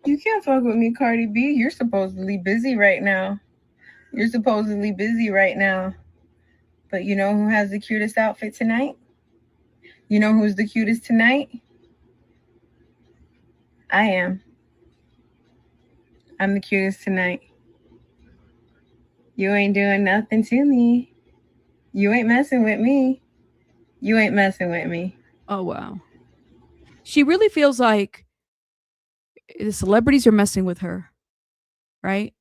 You can't fuck with me, Cardi B. You're supposedly busy right now. But you know who has the cutest outfit tonight? You know who's the cutest tonight? I am. I'm the cutest tonight. You ain't doing nothing to me. You ain't messing with me. Oh, wow. She really feels like the celebrities are messing with her, right?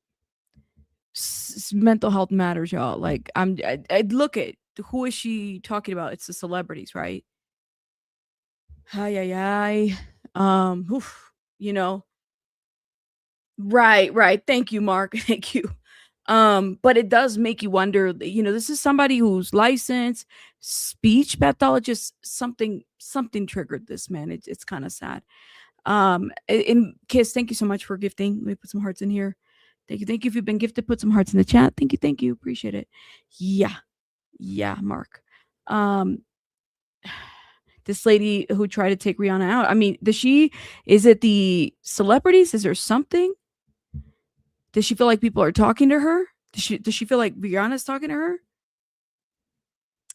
Mental health matters, y'all. Like, I look at who is she talking about? It's the celebrities, right? Oof, Right. Thank you, Mark. Thank you. But it does make you wonder, this is somebody who's licensed, speech pathologist, something triggered this, man. It's kind of sad. And Kiss, thank you so much for gifting. Let me put some hearts in here. Thank you. If you've been gifted, put some hearts in the chat. Thank you. Appreciate it. Yeah, Mark. This lady who tried to take Rihanna out. I mean, is it the celebrities? Is there something? Does she feel like people are talking to her? Does she feel like Rihanna's talking to her?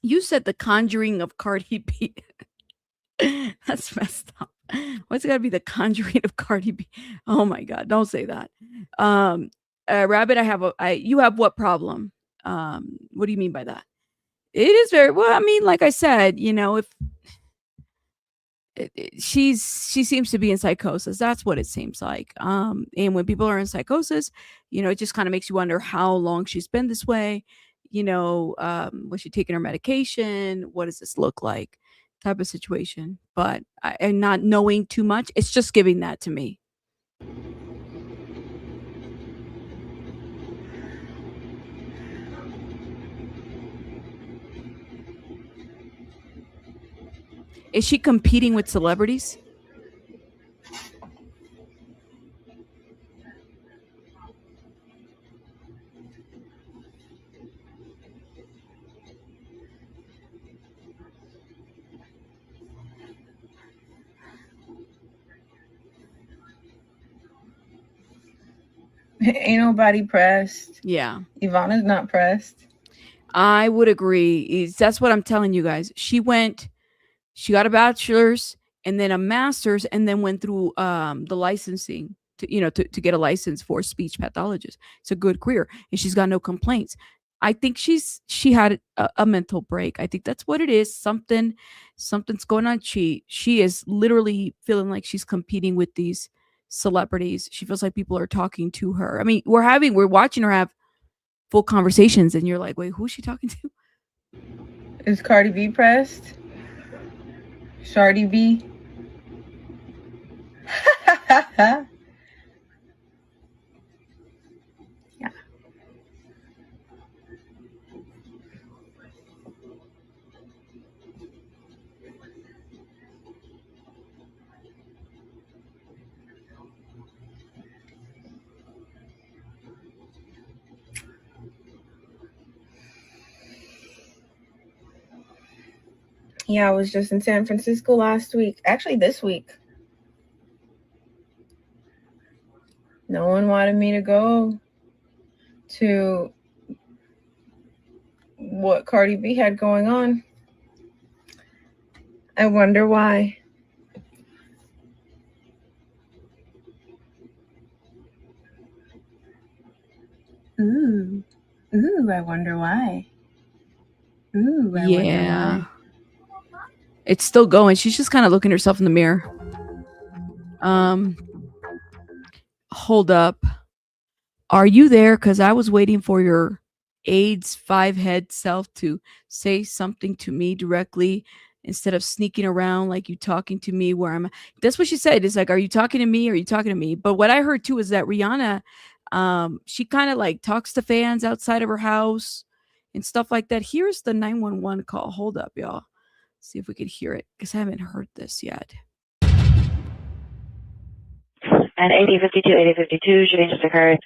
You said The Conjuring of Cardi B. That's messed up. What's it gotta be The Conjuring of Cardi B? Oh my God, don't say that. Rabbit, you have what problem? What do you mean by that? It is very well, I mean, like I said, if she seems to be in psychosis. That's what it seems like. And when people are in psychosis, it just kind of makes you wonder how long she's been this way. Was she taking her medication? What does this look like? Type of situation. But and not knowing too much, it's just giving that to me. Is she competing with celebrities? Ain't nobody pressed. Yeah. Ivana's not pressed. I would agree. That's what I'm telling you guys. She got a bachelor's and then a master's and then went through the licensing to get a license for speech pathologist. It's a good career and she's got no complaints. I think she had a mental break. I think that's what it is. Something's going on. She is literally feeling like she's competing with these celebrities. She feels like people are talking to her. I mean, we're watching her have full conversations and you're like, wait, who's she talking to? Is Cardi B pressed? Shardy B? Yeah. Yeah, I was just in San Francisco last week. Actually, this week. No one wanted me to go to what Cardi B had going on. I wonder why. Ooh, I wonder why. I wonder Yeah. why. It's still going. She's just kind of looking herself in the mirror. Hold up. Are you there? Because I was waiting for your AIDS 5-head self to say something to me directly instead of sneaking around like you talking to me where I'm. That's what she said. It's like, are you talking to me? Or are you talking to me? But what I heard too is that Rihanna, she kind of like talks to fans outside of her house and stuff like that. Here's the 911 call. Hold up, y'all. See if we could hear it because I haven't heard this yet. And 8052, shooting just occurred.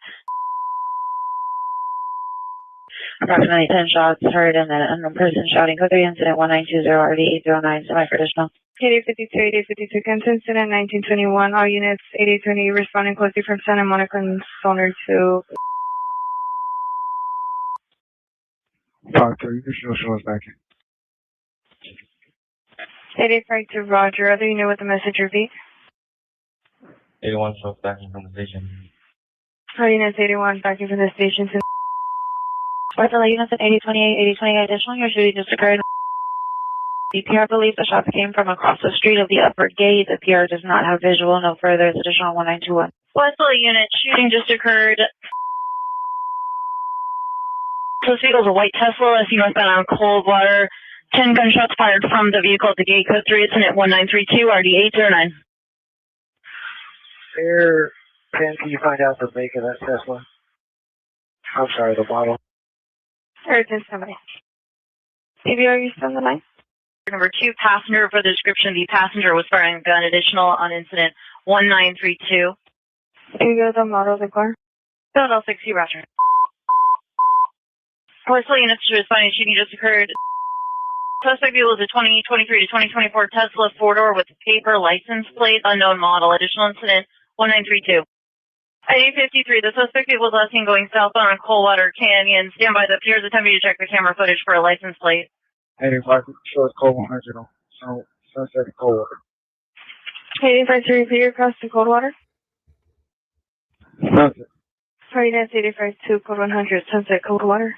Approximately 10 shots heard and an unknown person shouting code 3 incident 1920 RD 809 semi-traditional. 8052, Kansas incident 1921. All units 8020 responding closely from Santa Monica and Sonar to 5-3, visual show us back in. 8052, Roger. Other unit with the message repeat. 81 shows back in from the station. All units 81 backing from the station to All units at 8028, 8028 additional. Your shooting just occurred. The PR believes the shots came from across the street of the upper gate. The PR does not have visual. No further. It's additional 1921. Westfield unit, shooting just occurred. This vehicle is a white Tesla, as northbound on Coldwater. 10 gunshots fired from the vehicle at the gate. Code 3, incident 1932, RD 809. Air 10, can you find out the make of that Tesla? I'm sorry, the model. Urgent somebody. CBR, you still on the line? Number 2, passenger. For the description, the passenger was firing a gun. Additional on incident 1932. Can you go to the model of the car? Philadelphia 60, Roger. Westfield units responding, shooting just occurred. Suspect vehicle is a 2023 to 2024 Tesla 4-door with paper license plate, unknown model. Additional incident 1932. At 853, the suspect vehicle was last seen going southbound on Coldwater Canyon. Stand by. The peers attempting to check the camera footage for a license plate. 85, show us code 100 on. So, Sunset and Coldwater. 8053, repeat across to Coldwater. Sunset. All units 8052, code 100, Sunset, Coldwater.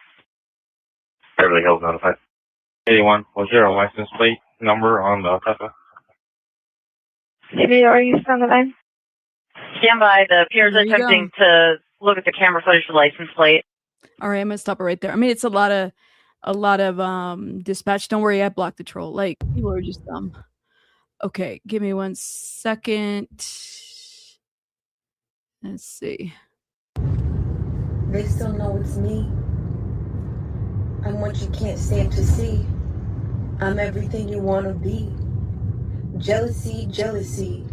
Beverly Hills notified. 81, was there a license plate number on the Tesla? CBR, you still on the line? Stand by. The peers There you attempting to look at the camera footage for the license plate. All right, I'm gonna stop it right there. I mean, it's a lot of dispatch. Don't worry, I blocked the troll. Like, people are just dumb. Okay, give me 1 second. Let's see. They still know it's me. I'm what you can't stand to see. I'm everything you want to be. Jealousy, jealousy.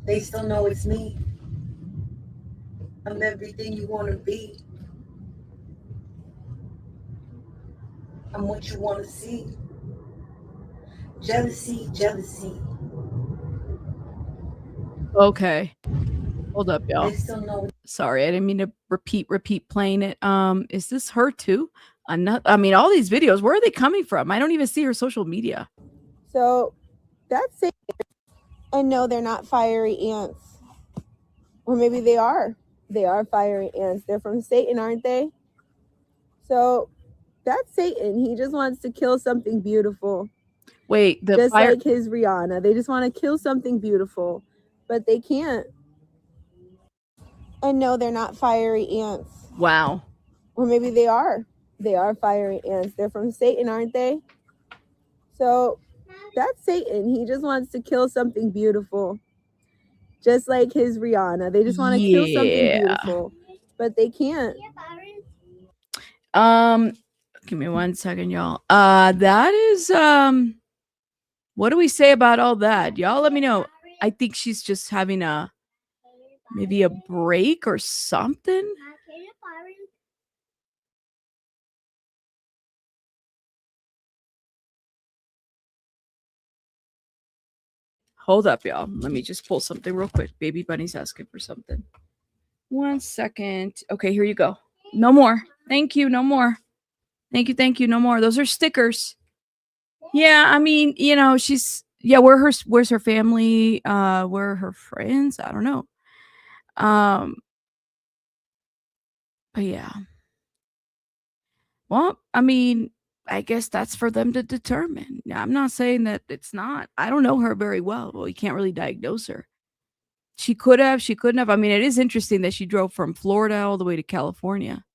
They still know it's me. I'm everything you want to be. I'm what you want to see. Jealousy, jealousy. Okay. Hold up, y'all. Sorry, I didn't mean to repeat playing it. Is this her too? I mean, all these videos, where are they coming from? I don't even see her social media. So that's it. And no, they're not fiery ants. Or maybe they are. They are fiery ants. They're from Satan, aren't they? So that's Satan. He just wants to kill something beautiful. Wait, the just fire. like his Rihanna. They just want to kill something beautiful, but they can't. And no, they're not fiery ants. Wow. Or maybe they are. They are fiery ants. They're from Satan, aren't they? So that's Satan. He just wants to kill something beautiful. Just like his Rihanna. They just want to kill something beautiful, but they can't. Give me 1 second, y'all. That is what do we say about all that? Y'all let me know. I think she's just having maybe a break or something. Hold up, y'all. Let me just pull something real quick. Baby Bunny's asking for something. 1 second. Okay, here you go. No more. Thank you. No more. Thank you. No more. Those are stickers. Yeah, I mean, where's her family? Where are her friends? I don't know. But yeah. Well, I mean, I guess that's for them to determine. Now, I'm not saying that it's not. I don't know her very well. Well, you can't really diagnose her. She could have, she couldn't have. I mean, it is interesting that she drove from Florida all the way to California.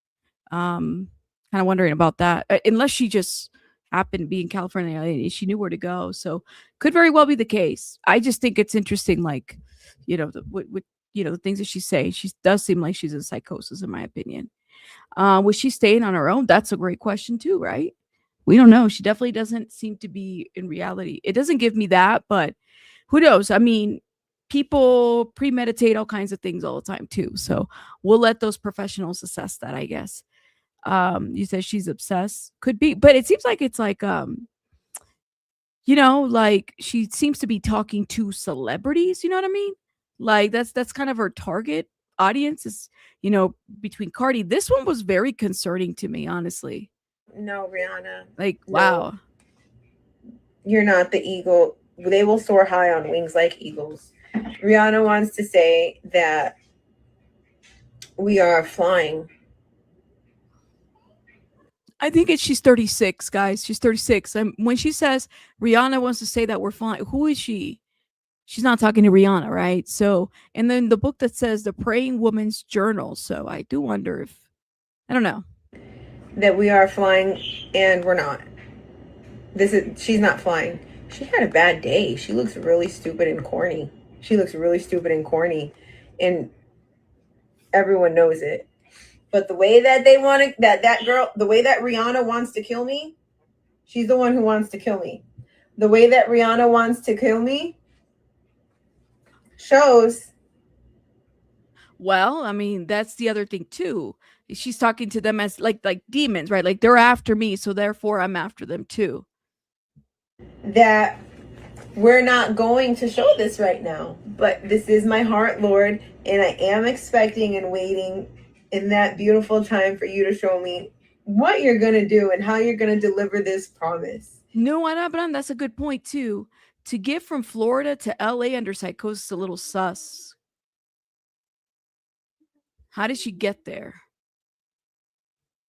Kind of wondering about that. Unless she just happened to be in California and she knew where to go. So could very well be the case. I just think it's interesting, like, the things that she's saying. She does seem like she's in psychosis, in my opinion. Was she staying on her own? That's a great question too, right? We don't know. She definitely doesn't seem to be in reality. It doesn't give me that, but who knows? I mean, people premeditate all kinds of things all the time too. So we'll let those professionals assess that, I guess. You said she's obsessed. Could be, but it seems like it's like like she seems to be talking to celebrities, you know what I mean? Like that's kind of her target audience is, between Cardi. This one was very concerning to me, honestly. No, Rihanna. Like, no. wow. You're not the eagle. They will soar high on wings like eagles. Rihanna wants to say that we are flying. I think she's 36, guys. She's 36. And when she says Rihanna wants to say that we're flying, who is she? She's not talking to Rihanna, right? So, and then the book that says The Praying Woman's Journal. So I do wonder if, I don't know. That we are flying and we're not. She's not flying. She had a bad day. She looks really stupid and corny. And everyone knows it. But the way that they want to, that girl, the way that Rihanna wants to kill me, she's the one who wants to kill me. The way that Rihanna wants to kill me shows. Well, I mean, that's the other thing too. She's talking to them as like demons, right? Like they're after me, so therefore I'm after them too. That we're not going to show this right now, but this is my heart, Lord, and I am expecting and waiting in that beautiful time for you to show me what you're going to do and how you're going to deliver this promise. No, that's a good point too. To get from Florida to LA under psychosis is a little sus. How did she get there?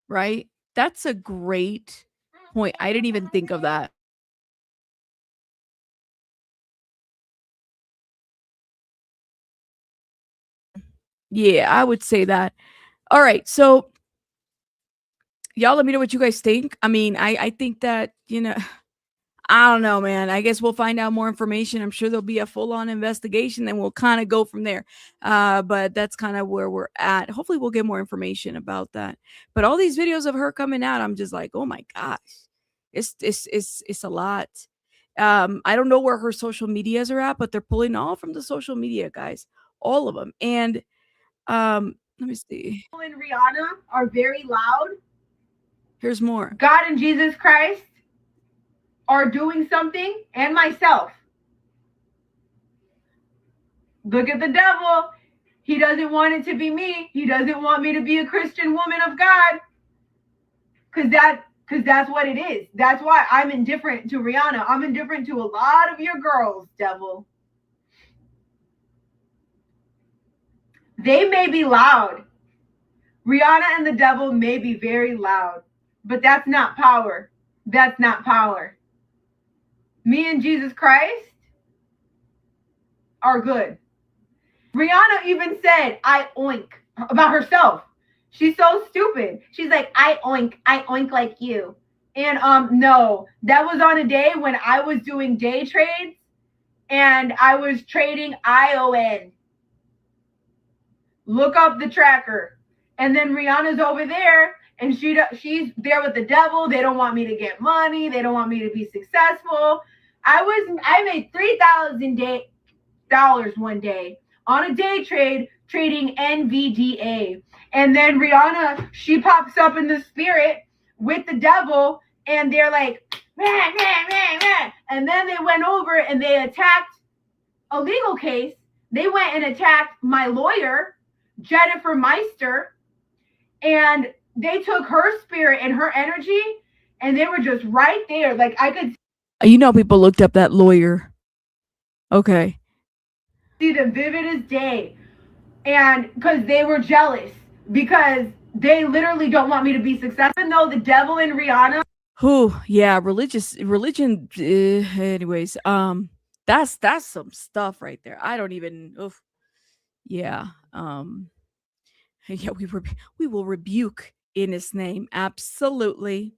Right? That's a great point. I didn't even think of that. Yeah, I would say that. All right. So y'all let me know what you guys think. I mean, I think that, I don't know, man. I guess we'll find out more information. I'm sure there'll be a full-on investigation, and we'll kind of go from there. But that's kind of where we're at. Hopefully we'll get more information about that. But all these videos of her coming out, I'm just like, oh my gosh. It's a lot. I don't know where her social medias are at, but they're pulling all from the social media, guys. All of them. And let me see. And Rihanna are very loud. Here's more. God and Jesus Christ are doing something, and myself. Look at the devil. He doesn't want it to be me. He doesn't want me to be a Christian woman of God. Because that's what it is. That's why I'm indifferent to Rihanna. I'm indifferent to a lot of your girls, devil. They may be loud. Rihanna and the devil may be very loud, but that's not power. That's not power. Me and Jesus Christ are good. Rihanna even said, I oink, about herself. She's so stupid. She's like, I oink like you. And no, that was on a day when I was doing day trades and I was trading ION. Look up the tracker. And then Rihanna's over there and she's there with the devil. They don't want me to get money. They don't want me to be successful. I made $3,000 one day on a day trade trading NVDA. And then Rihanna, she pops up in the spirit with the devil and they're like, man. And then they went over and they attacked a legal case. They went and attacked my lawyer, Jennifer Meister, and they took her spirit and her energy and they were just right there. Like I could people looked up that lawyer. Okay. See them vivid as day. And because they were jealous, because they literally don't want me to be successful. Even though the devil and Rihanna. Yeah, religion. Anyways, that's some stuff right there. I don't even. Yeah. Yeah, we will rebuke in his name. Absolutely.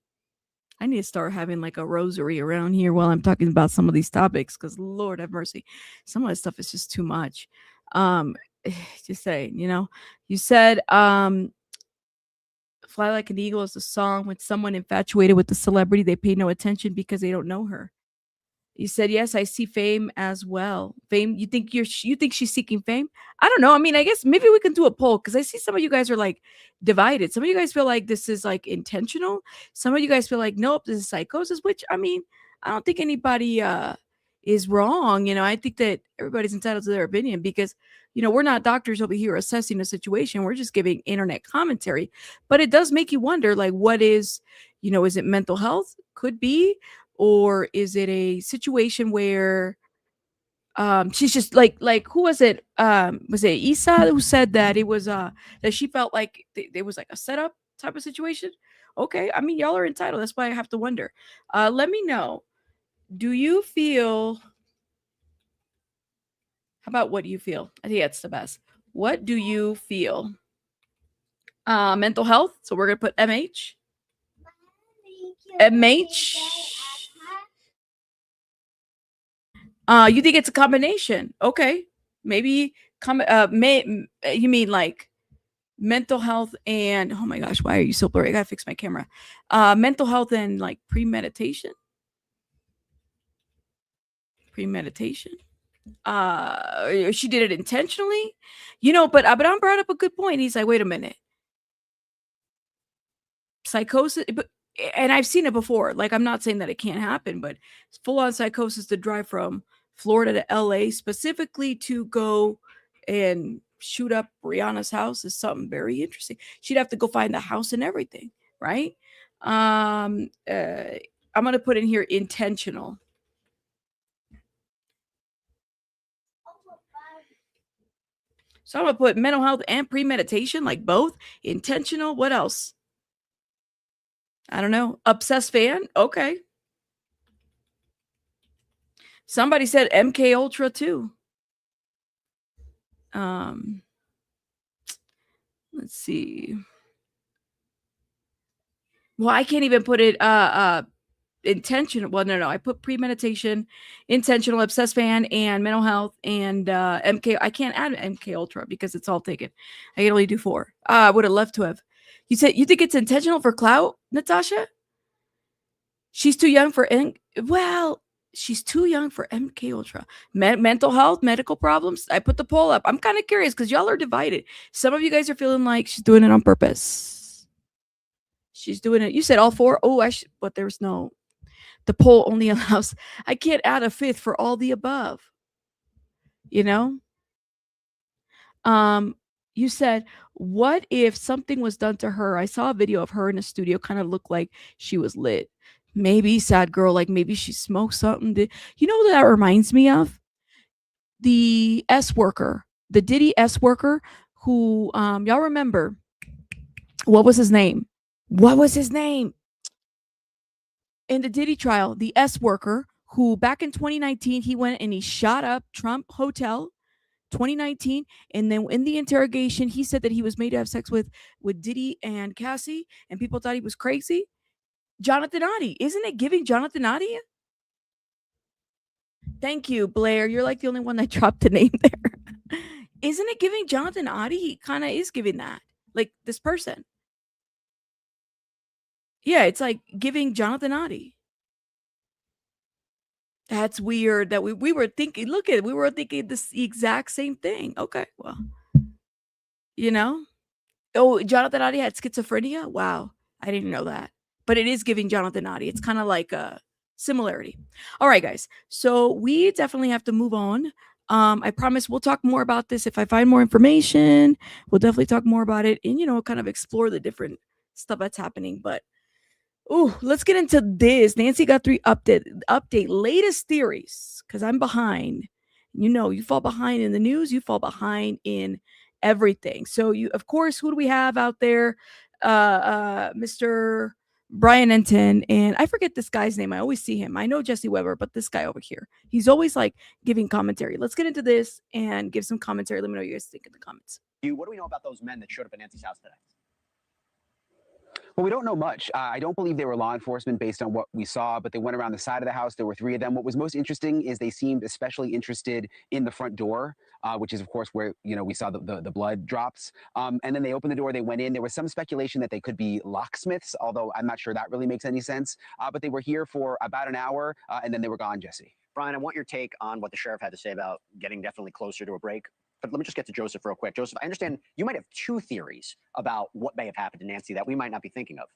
I need to start having like a rosary around here while I'm talking about some of these topics, because Lord have mercy, some of this stuff is just too much. Just saying, you said Fly Like an Eagle is a song with someone infatuated with the celebrity. They pay no attention because they don't know her. You said, yes, I see fame as well. Fame, you think she's seeking fame? I don't know. I mean, I guess maybe we can do a poll, because I see some of you guys are like divided. Some of you guys feel like this is like intentional. Some of you guys feel like, nope, this is psychosis, which, I mean, I don't think anybody is wrong. I think that everybody's entitled to their opinion, because, we're not doctors over here assessing the situation. We're just giving internet commentary. But it does make you wonder, like, what is it mental health? Could be. Or is it a situation where she's just like who was it? Was it Isa who said that it was that she felt like it was like a setup type of situation? Okay, I mean, y'all are entitled. That's why I have to wonder. Let me know. Do you feel? How about what do you feel? I think that's the best. What do you feel? Mental health. So we're gonna put MH. MH. You think it's a combination? Okay, maybe you mean like mental health and, oh my gosh, why are you so blurry? I gotta fix my camera. Mental health and like premeditation. She did it intentionally, but Abraham brought up a good point. He's like, wait a minute, psychosis, and I've seen it before. Like, I'm not saying that it can't happen, but full on psychosis to drive from Florida to LA specifically to go and shoot up Rihanna's house is something very interesting. She'd have to go find the house and everything, right? I'm gonna put in here intentional. So I'm gonna put mental health and premeditation, like both. Intentional. What else? I don't know. Obsessed fan. Okay. Somebody said MK Ultra too. Let's see. Well, I can't even put it intentional. Well, no. I put premeditation, intentional, obsessed fan, and mental health, and MK. I can't add MK Ultra because it's all taken. I can only do 4. I would have loved to have. You said you think it's intentional for clout, Natasha? She's too young for she's too young for MK Ultra. Mental health, medical problems. I put the poll up. I'm kind of curious because y'all are divided. Some of you guys are feeling like she's doing it on purpose. She's doing it. You said all 4. Oh, but there's no. The poll only allows. I can't add a 5th for all the above. You said, what if something was done to her? I saw a video of her in a studio, kind of looked like she was lit. Maybe sad girl, like maybe she smoked something. You know what that reminds me of? The S worker, the Diddy S worker, who y'all remember, what was his name? What was his name? In the Diddy trial, the S worker who back in 2019 he went and he shot up Trump Hotel 2019, and then in the interrogation he said that he was made to have sex with Diddy and Cassie, and people thought he was crazy. Jonathan Adi, isn't it giving Jonathan Adi? Thank you, Blair. You're like the only one that dropped the name there. Isn't it giving Jonathan Adi? He kind of is giving that, like this person. Yeah, it's like giving Jonathan Adi. That's weird that we were thinking, look at it, we were thinking this exact same thing. Okay, well, you know. Oh, Jonathan Adi had schizophrenia? Wow, I didn't know that. But it is giving Jonathan Adi. It's kind of like a similarity. All right, guys. So we definitely have to move on. I promise we'll talk more about this. If I find more information, we'll definitely talk more about it and, you know, kind of explore the different stuff that's happening. But let's get into this. Nancy Guthrie update latest theories, because I'm behind. You know, you fall behind in the news, you fall behind in everything. So you, of course, who do we have out there? Mr. Brian Enton, and I forget this guy's name. I always see him. I know Jesse Weber, but this guy over here, he's always like giving commentary. Let's get into this and give some commentary. Let me know what you guys think in the comments. What do we know about those men that showed up at Nancy's house today? Well, we don't know much. I don't believe they were law enforcement based on what we saw, but they went around the side of the house. There were 3 of them. What was most interesting is they seemed especially interested in the front door, which is, of course, where, you know, we saw the blood drops. And then they opened the door, they went in. There was some speculation that they could be locksmiths, although I'm not sure that really makes any sense. But they were here for about an hour, and then they were gone, Jesse. Brian, I want your take on what the sheriff had to say about getting definitely closer to a break. But let me just get to Joseph real quick. Joseph, I understand you might have 2 theories about what may have happened to Nancy that we might not be thinking of.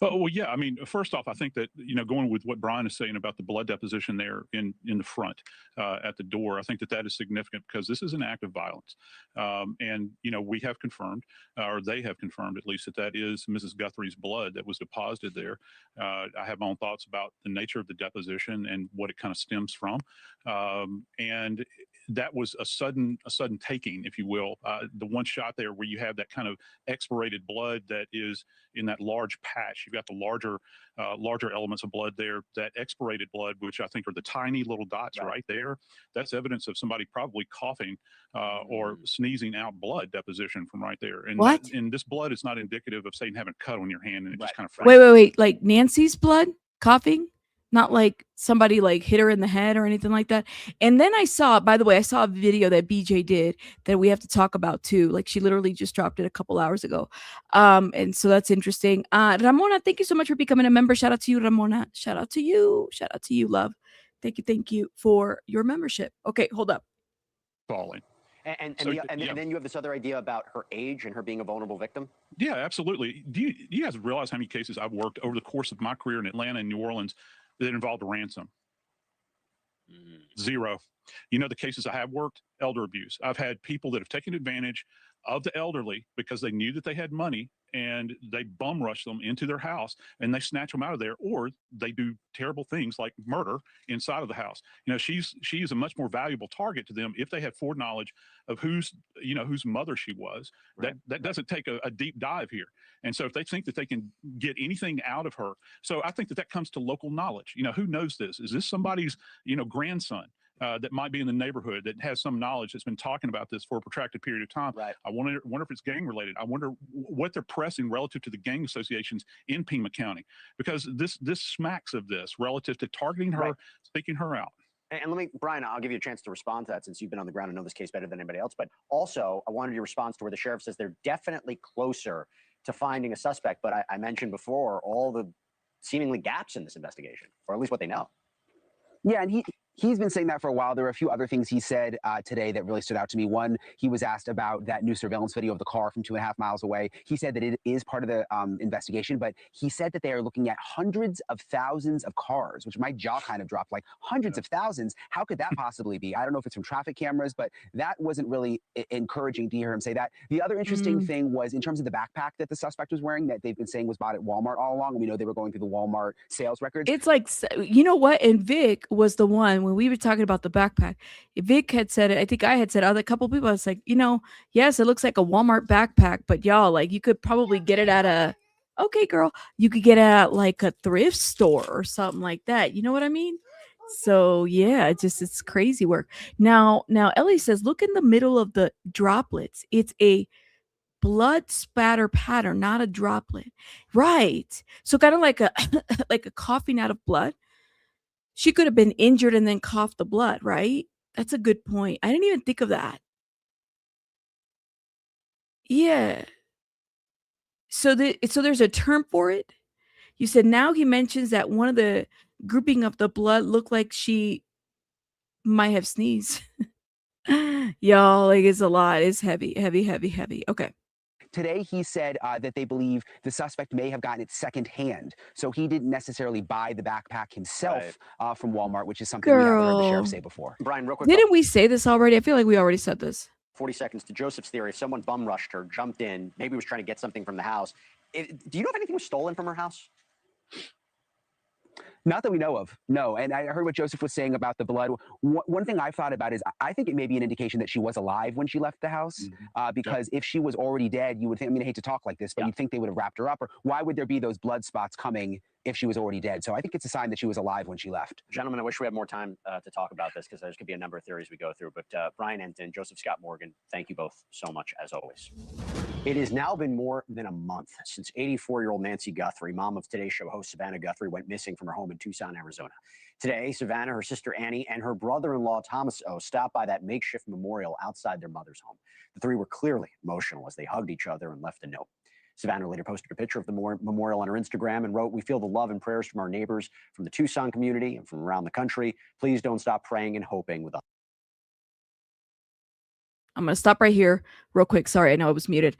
Oh, well, yeah. I mean, first off, I think that, you know, going with what Brian is saying about the blood deposition there in the front at the door, I think that that is significant because this is an act of violence. And, you know, we have confirmed, or they have confirmed at least, that that is Mrs. Guthrie's blood that was deposited there. I have my own thoughts about the nature of the deposition and what it kind of stems from. And that was a sudden taking, if you will. The one shot there where you have that kind of expirated blood that is in that large patch. You've got the larger elements of blood there. That expirated blood, which I think are the tiny little dots right there, that's evidence of somebody probably coughing or sneezing out blood deposition from right there. And What? And this blood is not indicative of, say, having a cut on your hand and it just kind of Wait. Like Nancy's blood coughing? Not like somebody like hit her in the head or anything like that. And then I saw, by the way, I saw a video that BJ did that we have to talk about too. Like she literally just dropped it a couple hours ago. And so that's interesting. Ramona, thank you so much for becoming a member. Shout out to you, Ramona. Shout out to you. Shout out to you, love. Thank you for your membership. Okay, hold up. Falling. And then you have this other idea about her age and her being a vulnerable victim? Yeah, absolutely. Do you guys realize how many cases I've worked over the course of my career in Atlanta and New Orleans that involved a ransom? 0. You know, the cases I have worked, elder abuse. I've had people that have taken advantage of the elderly because they knew that they had money and they bum rush them into their house and they snatch them out of there, or they do terrible things like murder inside of the house. You know, she is a much more valuable target to them if they have foreknowledge of whose mother she was. Right. That doesn't take a deep dive here. And so if they think that they can get anything out of her, so I think that comes to local knowledge. You know, who knows this? Is this somebody's, grandson? That might be in the neighborhood that has some knowledge that's been talking about this for a protracted period of time. Right. I wonder if it's gang related. I wonder what they're pressing relative to the gang associations in Pima County, because this smacks of this relative to targeting her, speaking her out. And let me, Brian, I'll give you a chance to respond to that since you've been on the ground and know this case better than anybody else. But also, I wanted your response to where the sheriff says they're definitely closer to finding a suspect. But I mentioned before all the seemingly gaps in this investigation, or at least what they know. Yeah, and He's been saying that for a while. There were a few other things he said today that really stood out to me. One, he was asked about that new surveillance video of the car from 2.5 miles away. He said that it is part of the investigation, but he said that they are looking at hundreds of thousands of cars, which my jaw kind of dropped, like hundreds of thousands. How could that possibly be? I don't know if it's from traffic cameras, but that wasn't really encouraging to hear him say that. The other interesting thing was in terms of the backpack that the suspect was wearing that they've been saying was bought at Walmart all along. And we know they were going through the Walmart sales records. It's like, you know what? And Vic was the one when we were talking about the backpack. Vic had said it. I think I had said other couple people. I was like, yes, it looks like a Walmart backpack, but y'all, like, you could probably get it at a, okay, girl, you could get it at like a thrift store or something like that. You know what I mean? So yeah, it's crazy work. Now Ellie says, look in the middle of the droplets. It's a blood spatter pattern, not a droplet. Right. So kind of like a like a coughing out of blood. She could have been injured and then coughed the blood, right? That's a good point. I didn't even think of that. Yeah. So there's a term for it. You said now he mentions that one of the grouping of the blood looked like she might have sneezed. Y'all, like, it's a lot. It's heavy. Okay. Today, he said that they believe the suspect may have gotten it secondhand. So he didn't necessarily buy the backpack himself from Walmart, which is something we haven't heard the sheriff say before. Brian, real quick. Didn't we say this already? I feel like we already said this. 40 seconds to Joseph's theory. If someone bum rushed her, jumped in, maybe was trying to get something from the house. Do you know if anything was stolen from her house? Not that we know of, no. And I heard what Joseph was saying about the blood. One thing I've thought about is I think it may be an indication that she was alive when she left the house, because if she was already dead, you would think, I mean, I hate to talk like this, but you'd think they would have wrapped her up. Or why would there be those blood spots coming if she was already dead? So I think it's a sign that she was alive when she left. Gentlemen, I wish we had more time to talk about this because there's could be a number of theories we go through. But Brian Enton, Joseph Scott Morgan, thank you both so much as always. It has now been more than a month since 84-year-old Nancy Guthrie, mom of Today's Show host Ivanna Guthrie, went missing from her home in Tucson, Arizona. Today, Savannah, her sister Annie, and her brother-in-law Thomas O stopped by that makeshift memorial outside their mother's home. The three were clearly emotional as they hugged each other and left a note. Savannah later posted a picture of the memorial on her Instagram and wrote, "We feel the love and prayers from our neighbors, from the Tucson community, and from around the country. Please don't stop praying and hoping with us." I'm going to stop right here real quick. Sorry, I know I was muted.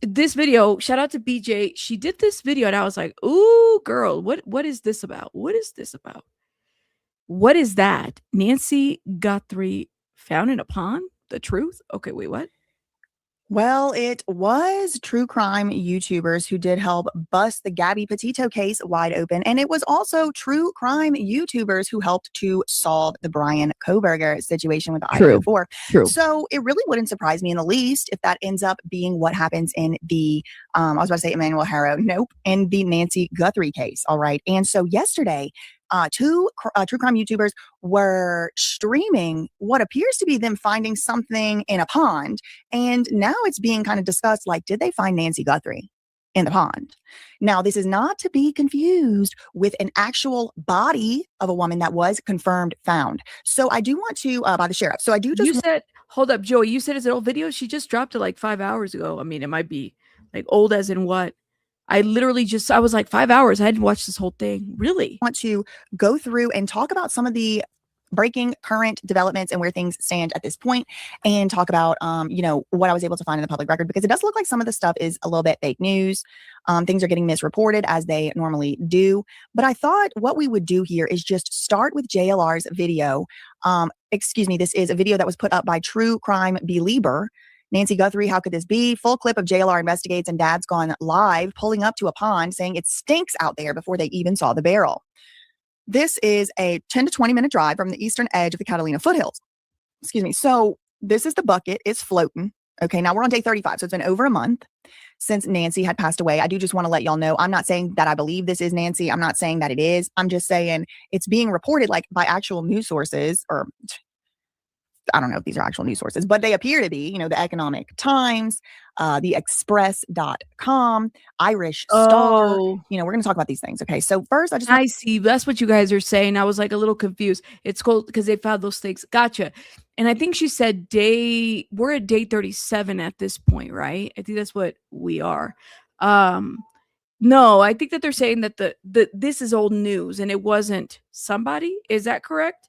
This video, shout out to BJ. She did this video and I was like, ooh, girl, what is this about? What is this about? What is that? Nancy Guthrie found in a pond? The truth? Okay, wait, what? Well, it was true crime YouTubers who did help bust the Gabby Petito case wide open. And it was also true crime YouTubers who helped to solve the Brian Kohberger situation with the Idaho 4. True. So it really wouldn't surprise me in the least if that ends up being what happens in the, I was about to say Emmanuel Harrow. Nope. In the Nancy Guthrie case. All right. And so yesterday, two true crime YouTubers were streaming what appears to be them finding something in a pond. And now it's being kind of discussed, like, did they find Nancy Guthrie in the pond? Now, this is not to be confused with an actual body of a woman that was confirmed found. So I do want to, by the sheriff. So I do just— You said, hold up, Joey, you said it's an old video? She just dropped it like 5 hours ago. I mean, it might be like old as in what? I literally I was like 5 hours. I hadn't watched this whole thing. Really? Want to go through and talk about some of the breaking current developments and where things stand at this point, and talk about, what I was able to find in the public record, because it does look like some of the stuff is a little bit fake news. Things are getting misreported as they normally do. But I thought what we would do here is just start with JLR's video. This is a video that was put up by True Crime Belieber. Nancy Guthrie, how could this be? Full clip of JLR investigates and Dad's gone live, pulling up to a pond saying it stinks out there before they even saw the barrel. This is a 10 to 20 minute drive from the eastern edge of the Catalina foothills. So this is the bucket. It's floating. Okay, now we're on day 35. So it's been over a month since Nancy had passed away. I do just want to let y'all know, I'm not saying that I believe this is Nancy. I'm not saying that it is. I'm just saying it's being reported like by actual news sources, or I don't know if these are actual news sources, but they appear to be, the Economic Times, the Express.com, Irish Star. We're going to talk about these things. Okay. So first, I see. That's what you guys are saying. I was like a little confused. It's cool because they found those things. Gotcha. And I think she said we're at day 37 at this point, right? I think that's what we are. No, I think that they're saying that this is old news and it wasn't somebody. Is that correct?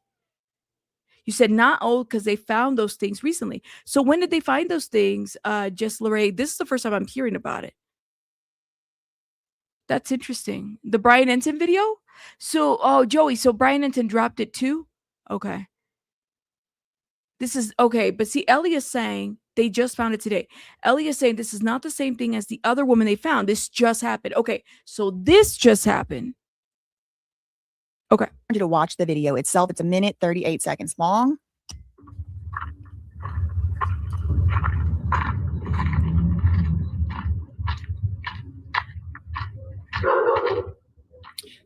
You said not old because they found those things recently. So when did they find those things? Jess Lorraine, this is the first time I'm hearing about it. That's interesting. The Brian Ensign video? So, oh, Joey, so Brian Ensign dropped it too? Okay. This is okay, but see, Ellie is saying they just found it today. Ellie is saying this is not the same thing as the other woman they found. This just happened. Okay, so this just happened. Okay. I want you to watch the video itself. It's 1 minute, 38 seconds long.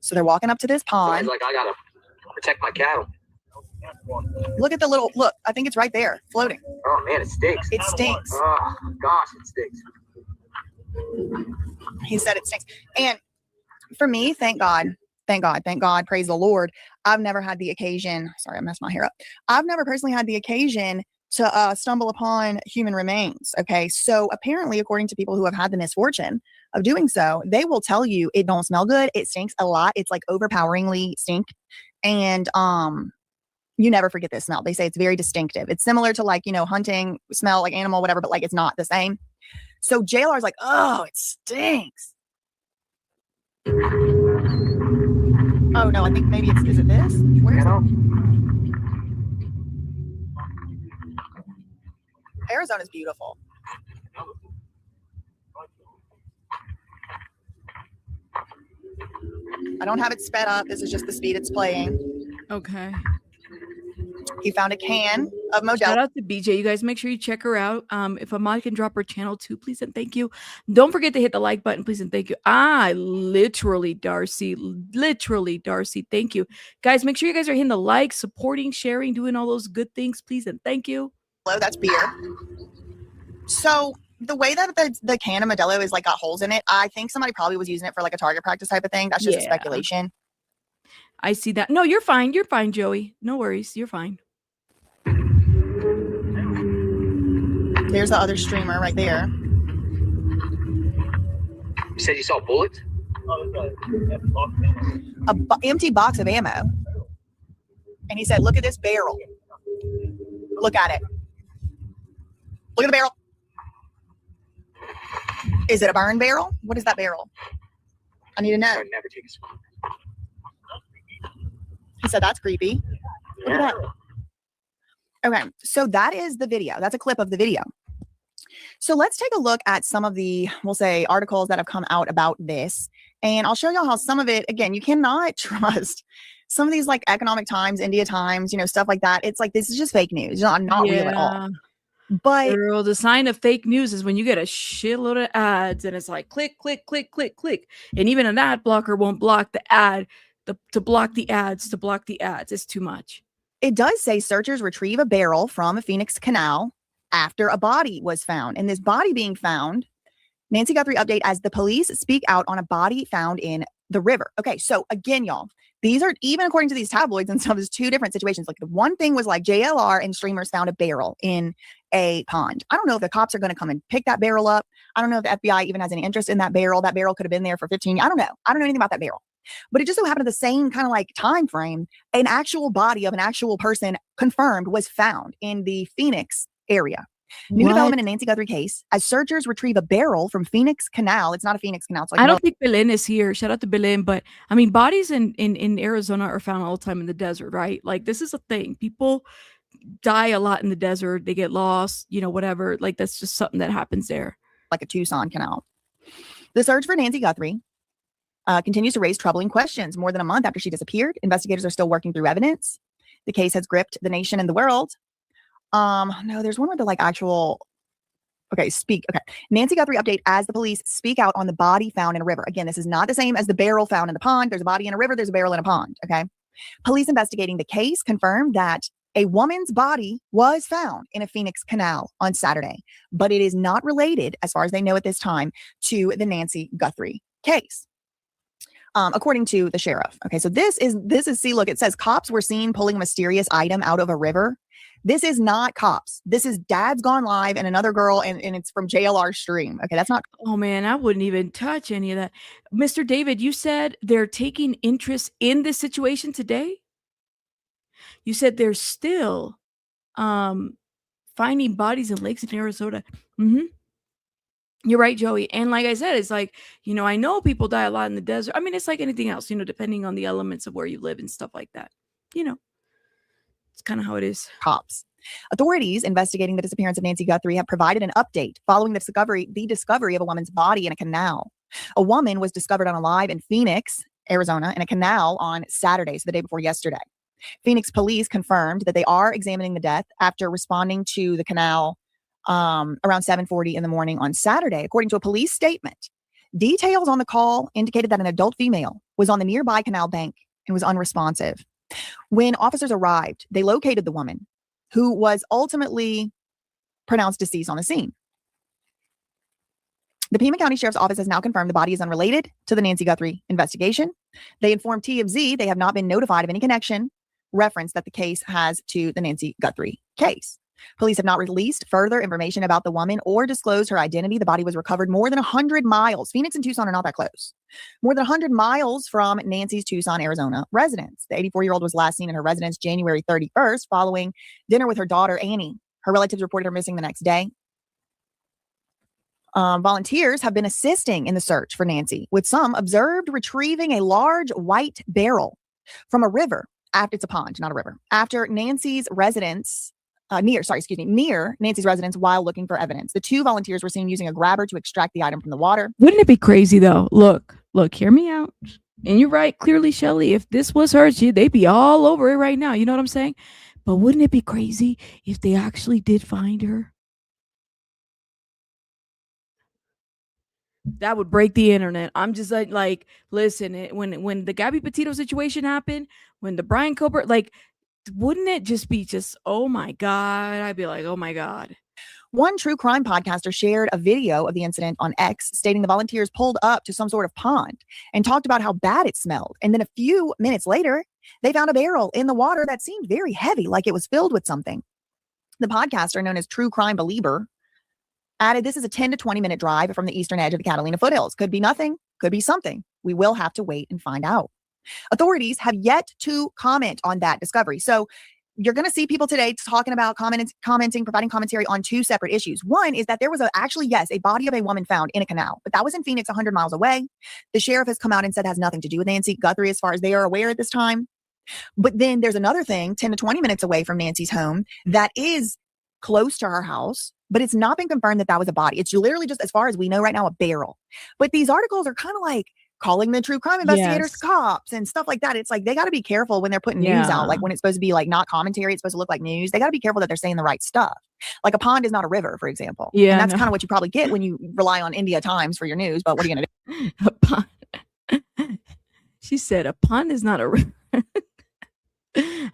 So they're walking up to this pond. Like, I gotta protect my cattle. Look at the little, look, I think it's right there, floating. Oh man, it stinks. It stinks. Oh gosh, it stinks. He said it stinks. And for me, thank God, praise the Lord. I've never had the occasion, sorry, I messed my hair up. I've never personally had the occasion to stumble upon human remains. Okay. So apparently, according to people who have had the misfortune of doing so, they will tell you it don't smell good. It stinks a lot. It's like overpoweringly stink. And, you never forget this smell. They say it's very distinctive. It's similar to like, hunting, smell like animal, whatever, but like it's not the same. So JLR is like, oh, it stinks. Oh no, I think maybe is it this? Where is it? Arizona's beautiful. I don't have it sped up. This is just the speed it's playing. Okay. He found a can of Modelo. Shout out to BJ. You guys make sure you check her out. If Ahmad can drop her channel too, please and thank you. Don't forget to hit the like button, please and thank you. Literally, Darcy. Thank you. Guys, make sure you guys are hitting the like, supporting, sharing, doing all those good things, please and thank you. Hello, that's beer. So the way that the can of Modelo is like got holes in it, I think somebody probably was using it for like a target practice type of thing. That's just a speculation. I see that. No, you're fine. You're fine, Joey. No worries. You're fine. There's the other streamer right there. You said you saw bullets? Empty box of ammo. And he said, look at this barrel. Look at it. Look at the barrel. Is it a burn barrel? What is that barrel? I need to know. I'd never take a smoke. He said, that's creepy. Look at that. Okay, so that is the video. That's a clip of the video. So let's take a look at some of the, we'll say, articles that have come out about this. And I'll show y'all how some of it, again, you cannot trust some of these like Economic Times, India Times, stuff like that. It's like, this is just fake news. Not real at all. But girl, the sign of fake news is when you get a shitload of ads and it's like click, click, click, click, click. And even an ad blocker won't block the ad. To block the ads. It's too much. It does say searchers retrieve a barrel from a Phoenix canal after a body was found. And this body being found, Nancy Guthrie update as the police speak out on a body found in the river. Okay, so again, y'all, these are, even according to these tabloids and stuff, there's two different situations. Like the one thing was like JLR and streamers found a barrel in a pond. I don't know if the cops are going to come and pick that barrel up. I don't know if the FBI even has any interest in that barrel. That barrel could have been there for 15 years. I don't know. I don't know anything about that barrel. But it just so happened at the same kind of like time frame, an actual body of an actual person confirmed was found in the Phoenix area. New development in Nancy Guthrie case as searchers retrieve a barrel from Phoenix Canal. It's not a Phoenix Canal. Like I don't think Belen is here. Shout out to Belen. But I mean, bodies in Arizona are found all the time in the desert, right? Like this is a thing. People die a lot in the desert. They get lost, whatever. Like that's just something that happens there. Like a Tucson canal. The search for Nancy Guthrie continues to raise troubling questions. More than a month after she disappeared, investigators are still working through evidence. The case has gripped the nation and the world. No, there's one with the like actual. Okay. Nancy Guthrie update as the police speak out on the body found in a river. Again, this is not the same as the barrel found in the pond. There's a body in a river. There's a barrel in a pond. Okay. Police investigating the case confirmed that a woman's body was found in a Phoenix canal on Saturday, but it is not related, as far as they know at this time, to the Nancy Guthrie case. According to the sheriff. Okay, so this is see, look, it says cops were seen pulling a mysterious item out of a river. This is not cops. This is Dad's Gone Live and another girl, and it's from JLR stream. Okay, that's not. Oh man, I wouldn't even touch any of that. Mr. David, you said they're taking interest in this situation today. You said there's still finding bodies in lakes in Arizona. You're right, Joey. And like I said, it's like, I know people die a lot in the desert. I mean, it's like anything else, depending on the elements of where you live and stuff like that. It's kind of how it is. Cops. Authorities investigating the disappearance of Nancy Guthrie have provided an update following the discovery of a woman's body in a canal. A woman was discovered unalive in Phoenix, Arizona, in a canal on Saturday, so the day before yesterday. Phoenix police confirmed that they are examining the death after responding to the canal around 7:40 in the morning on Saturday. According to a police statement, details on the call indicated that an adult female was on the nearby canal bank and was unresponsive. When officers arrived, they located the woman, who was ultimately pronounced deceased on the scene. The Pima County Sheriff's Office has now confirmed the body is unrelated to the Nancy Guthrie investigation. They informed TMZ they have not been notified of any connection reference that the case has to the Nancy Guthrie case. Police have not released further information about the woman or disclosed her identity. The body was recovered more than 100 miles. Phoenix and Tucson are not that close. More than 100 miles from Nancy's Tucson, Arizona residence. The 84-year-old was last seen in her residence January 31st following dinner with her daughter, Annie. Her relatives reported her missing the next day. Volunteers have been assisting in the search for Nancy, with some observed retrieving a large white barrel from a river. It's a pond, not a river. After Nancy's residence, near Nancy's residence while looking for evidence. The two volunteers were seen using a grabber to extract the item from the water. Wouldn't it be crazy though? Look, hear me out. And you're right, clearly, Shelly. If this was her, they'd be all over it right now. You know what I'm saying? But wouldn't it be crazy if they actually did find her? That would break the internet. I'm just like listen, when the Gabby Petito situation happened, when the Brian Colbert, wouldn't it just be oh my God? I'd be like, oh my God. One true crime podcaster shared a video of the incident on X, stating the volunteers pulled up to some sort of pond and talked about how bad it smelled. And then a few minutes later, they found a barrel in the water that seemed very heavy, like it was filled with something. The podcaster, known as True Crime Belieber, added, this is a 10 to 20 minute drive from the eastern edge of the Catalina foothills. Could be nothing, could be something. We will have to wait and find out. Authorities have yet to comment on that discovery. So you're going to see people today talking about commenting, providing commentary on two separate issues. One is that there was a body of a woman found in a canal, but that was in Phoenix, 100 miles away. The sheriff has come out and said has nothing to do with Nancy Guthrie as far as they are aware at this time. But then there's another thing 10 to 20 minutes away from Nancy's home that is close to her house, but it's not been confirmed that was a body. It's literally just, as far as we know right now, a barrel. But these articles are kind of like calling the true crime investigators cops and stuff like that. It's like they got to be careful when they're putting news out. Like when it's supposed to be like not commentary, it's supposed to look like news. They got to be careful that they're saying the right stuff. Like a pond is not a river, for example. Yeah, and that's kind of what you probably get when you rely on India Times for your news. But what are you going to do? A pond. She said a pond is not a river.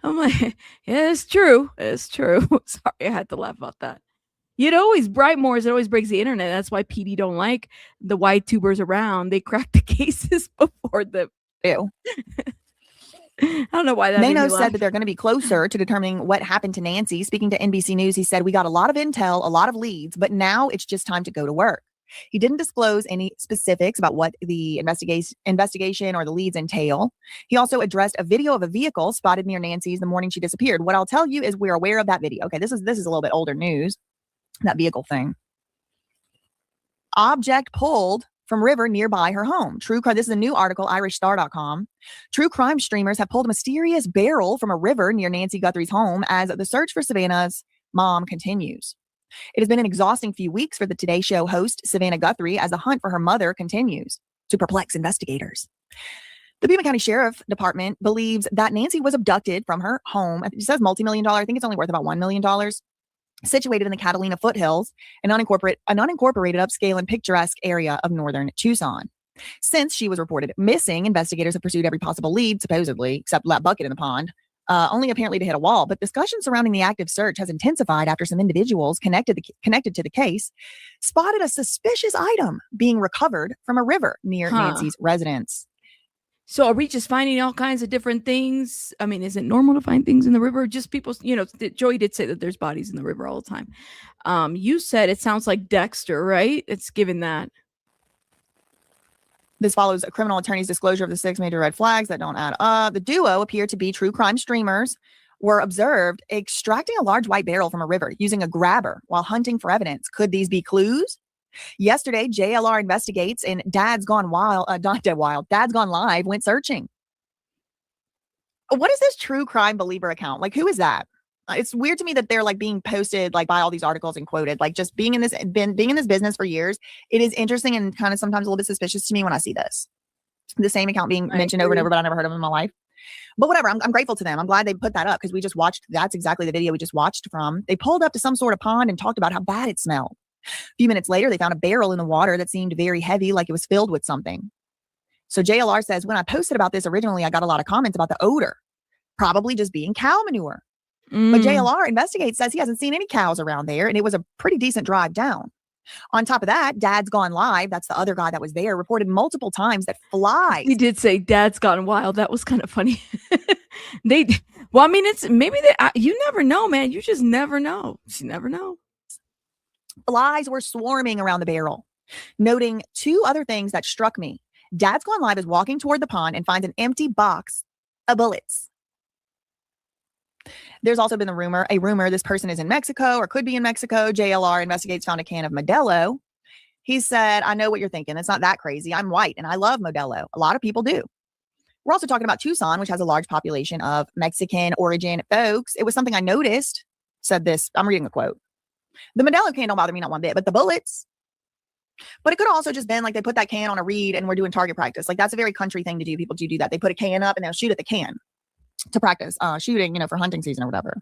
I'm like, yeah, it's true. It's true. Sorry, I had to laugh about that. It always breaks the internet. That's why PD don't like the white tubers around. They crack the cases before the. Ew. I don't know why that. Nano said that they're going to be closer to determining what happened to Nancy. Speaking to NBC News, he said, we got a lot of intel, a lot of leads, but now it's just time to go to work. He didn't disclose any specifics about what the investigation or the leads entail. He also addressed a video of a vehicle spotted near Nancy's the morning she disappeared. What I'll tell you is we're aware of that video. Okay, this is a little bit older news. That vehicle thing. Object pulled from river nearby her home. This is a new article, irishstar.com. True crime streamers have pulled a mysterious barrel from a river near Nancy Guthrie's home as the search for Savannah's mom continues. It has been an exhausting few weeks for the Today Show host, Savannah Guthrie, as the hunt for her mother continues to perplex investigators. The Pima County Sheriff Department believes that Nancy was abducted from her home. It says multi-million-dollar. I think it's only worth about $1 million. Situated in the Catalina foothills, an unincorporated upscale and picturesque area of northern Tucson. Since she was reported missing, investigators have pursued every possible lead, supposedly, except that bucket in the pond, only apparently to hit a wall. But discussion surrounding the active search has intensified after some individuals connected to the case spotted a suspicious item being recovered from a river near Nancy's residence. So are we just finding all kinds of different things? I mean, is it normal to find things in the river? Just people, Joey did say that there's bodies in the river all the time. You said it sounds like Dexter, right? It's given that. This follows a criminal attorney's disclosure of the 6 major red flags that don't add up. The duo appear to be true crime streamers were observed extracting a large white barrel from a river using a grabber while hunting for evidence. Could these be clues? Yesterday, JLR Investigates and Dad's Gone Wild, not Dead Wild, Dad's Gone Live went searching. What is this true crime believer account? Like, who is that? It's weird to me that they're like being posted like by all these articles and quoted. Like, just being in this business for years, it is interesting and kind of sometimes a little bit suspicious to me when I see this. The same account being mentioned over and over, but I never heard of them in my life. But whatever, I'm grateful to them. I'm glad they put that up because we just watched. That's exactly the video we just watched from. They pulled up to some sort of pond and talked about how bad it smelled. A few minutes later, they found a barrel in the water that seemed very heavy, like it was filled with something. So JLR says, when I posted about this originally, I got a lot of comments about the odor, probably just being cow manure. But JLR Investigates says he hasn't seen any cows around there, and it was a pretty decent drive down. On top of that, Dad's Gone Live, that's the other guy that was there, reported multiple times that flies. He did say Dad's Gone Wild. That was kind of funny. Well, I mean, it's maybe you never know, man. You just never know. You never know. Flies were swarming around the barrel. Noting two other things that struck me. Dad's Gone Live is walking toward the pond and finds an empty box of bullets. There's also been a rumor this person is in Mexico or could be in Mexico. JLR Investigates found a can of Modelo. He said, I know what you're thinking. It's not that crazy. I'm white and I love Modelo. A lot of people do. We're also talking about Tucson, which has a large population of Mexican origin folks. It was something I noticed, said this. I'm reading a quote. The Modelo can don't bother me not one bit, but the bullets. But it could also just been like they put that can on a reed and we're doing target practice. Like that's a very country thing to do. People do that. They put a can up and they'll shoot at the can to practice shooting, for hunting season or whatever.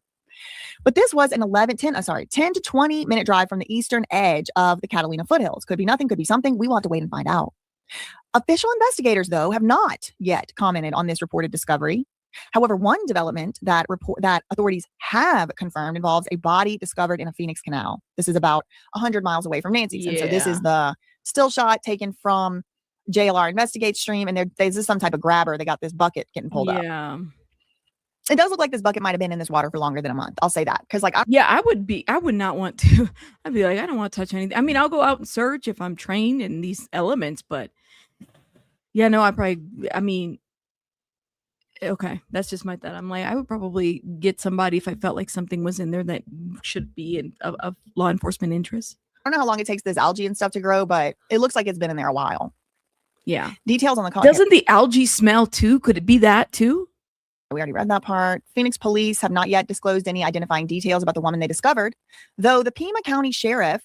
But this was an 10 to 20 minute drive from the eastern edge of the Catalina foothills. Could be nothing, could be something. We will have to wait and find out. Official investigators, though, have not yet commented on this reported discovery. However, one development that authorities have confirmed involves a body discovered in a Phoenix canal. This is about 100 miles away from Nancy's. Yeah. And so this is the still shot taken from JLR Investigates stream. And there's some type of grabber. They got this bucket getting pulled up. Yeah. It does look like this bucket might have been in this water for longer than a month. I'll say that. Because I would not want to. I'd be like, I don't want to touch anything. I mean, I'll go out and search if I'm trained in these elements, but yeah, no, okay, that's just my thought. I'm like, I would probably get somebody if I felt like something was in there that should be of law enforcement interest. I don't know how long it takes this algae and stuff to grow, but it looks like it's been in there a while. Yeah. Details on the call. Doesn't the algae smell too? Could it be that too? We already read that part. Phoenix police have not yet disclosed any identifying details about the woman they discovered, though the Pima County Sheriff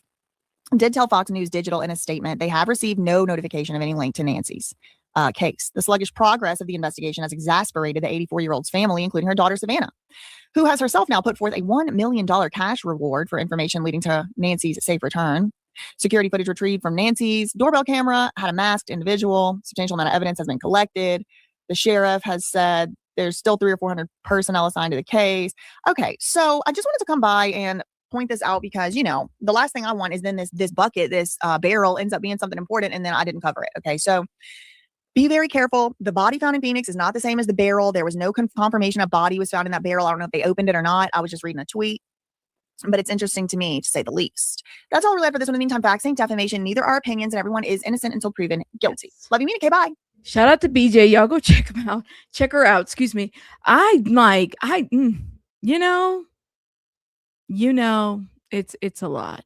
did tell Fox News Digital in a statement they have received no notification of any link to Nancy's case. The sluggish progress of the investigation has exasperated the 84-year-old's family, including her daughter, Savannah, who has herself now put forth a $1 million cash reward for information leading to Nancy's safe return. Security footage retrieved from Nancy's doorbell camera had a masked individual. Substantial amount of evidence has been collected. The sheriff has said there's still 300 or 400 personnel assigned to the case. Okay, so I just wanted to come by and point this out because, the last thing I want is then this bucket, this barrel ends up being something important and then I didn't cover it. Okay, so be very careful. The body found in Phoenix is not the same as the barrel. There was no confirmation a body was found in that barrel. I don't know if they opened it or not. I was just reading a tweet. But it's interesting to me, to say the least. That's all we have for this one. In the meantime, facts ain't defamation. Neither are opinions, and everyone is innocent until proven guilty. Yes. Love you, Mina. Okay, bye. Shout out to BJ. Y'all go check him out. Check her out. Excuse me. It's a lot.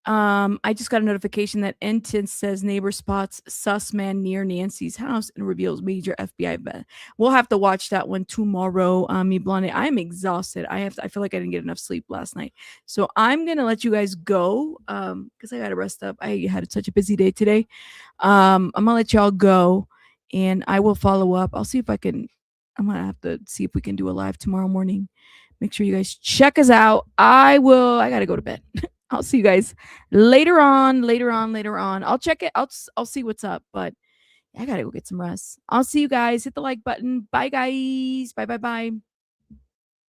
I just got a notification that Ensign says neighbor spots sus man near Nancy's house and reveals major FBI bet. We'll have to watch that one tomorrow. Me Blonde. I'm exhausted. I feel like I didn't get enough sleep last night. So I'm gonna let you guys go. Because I gotta rest up. I had such a busy day today. I'm gonna let y'all go and I will follow up. I'll see if I'm gonna have to see if we can do a live tomorrow morning. Make sure you guys check us out. I gotta go to bed. I'll see you guys later on. I'll check it. I'll see what's up, but I gotta go get some rest. I'll see you guys. Hit the like button. Bye guys. Bye.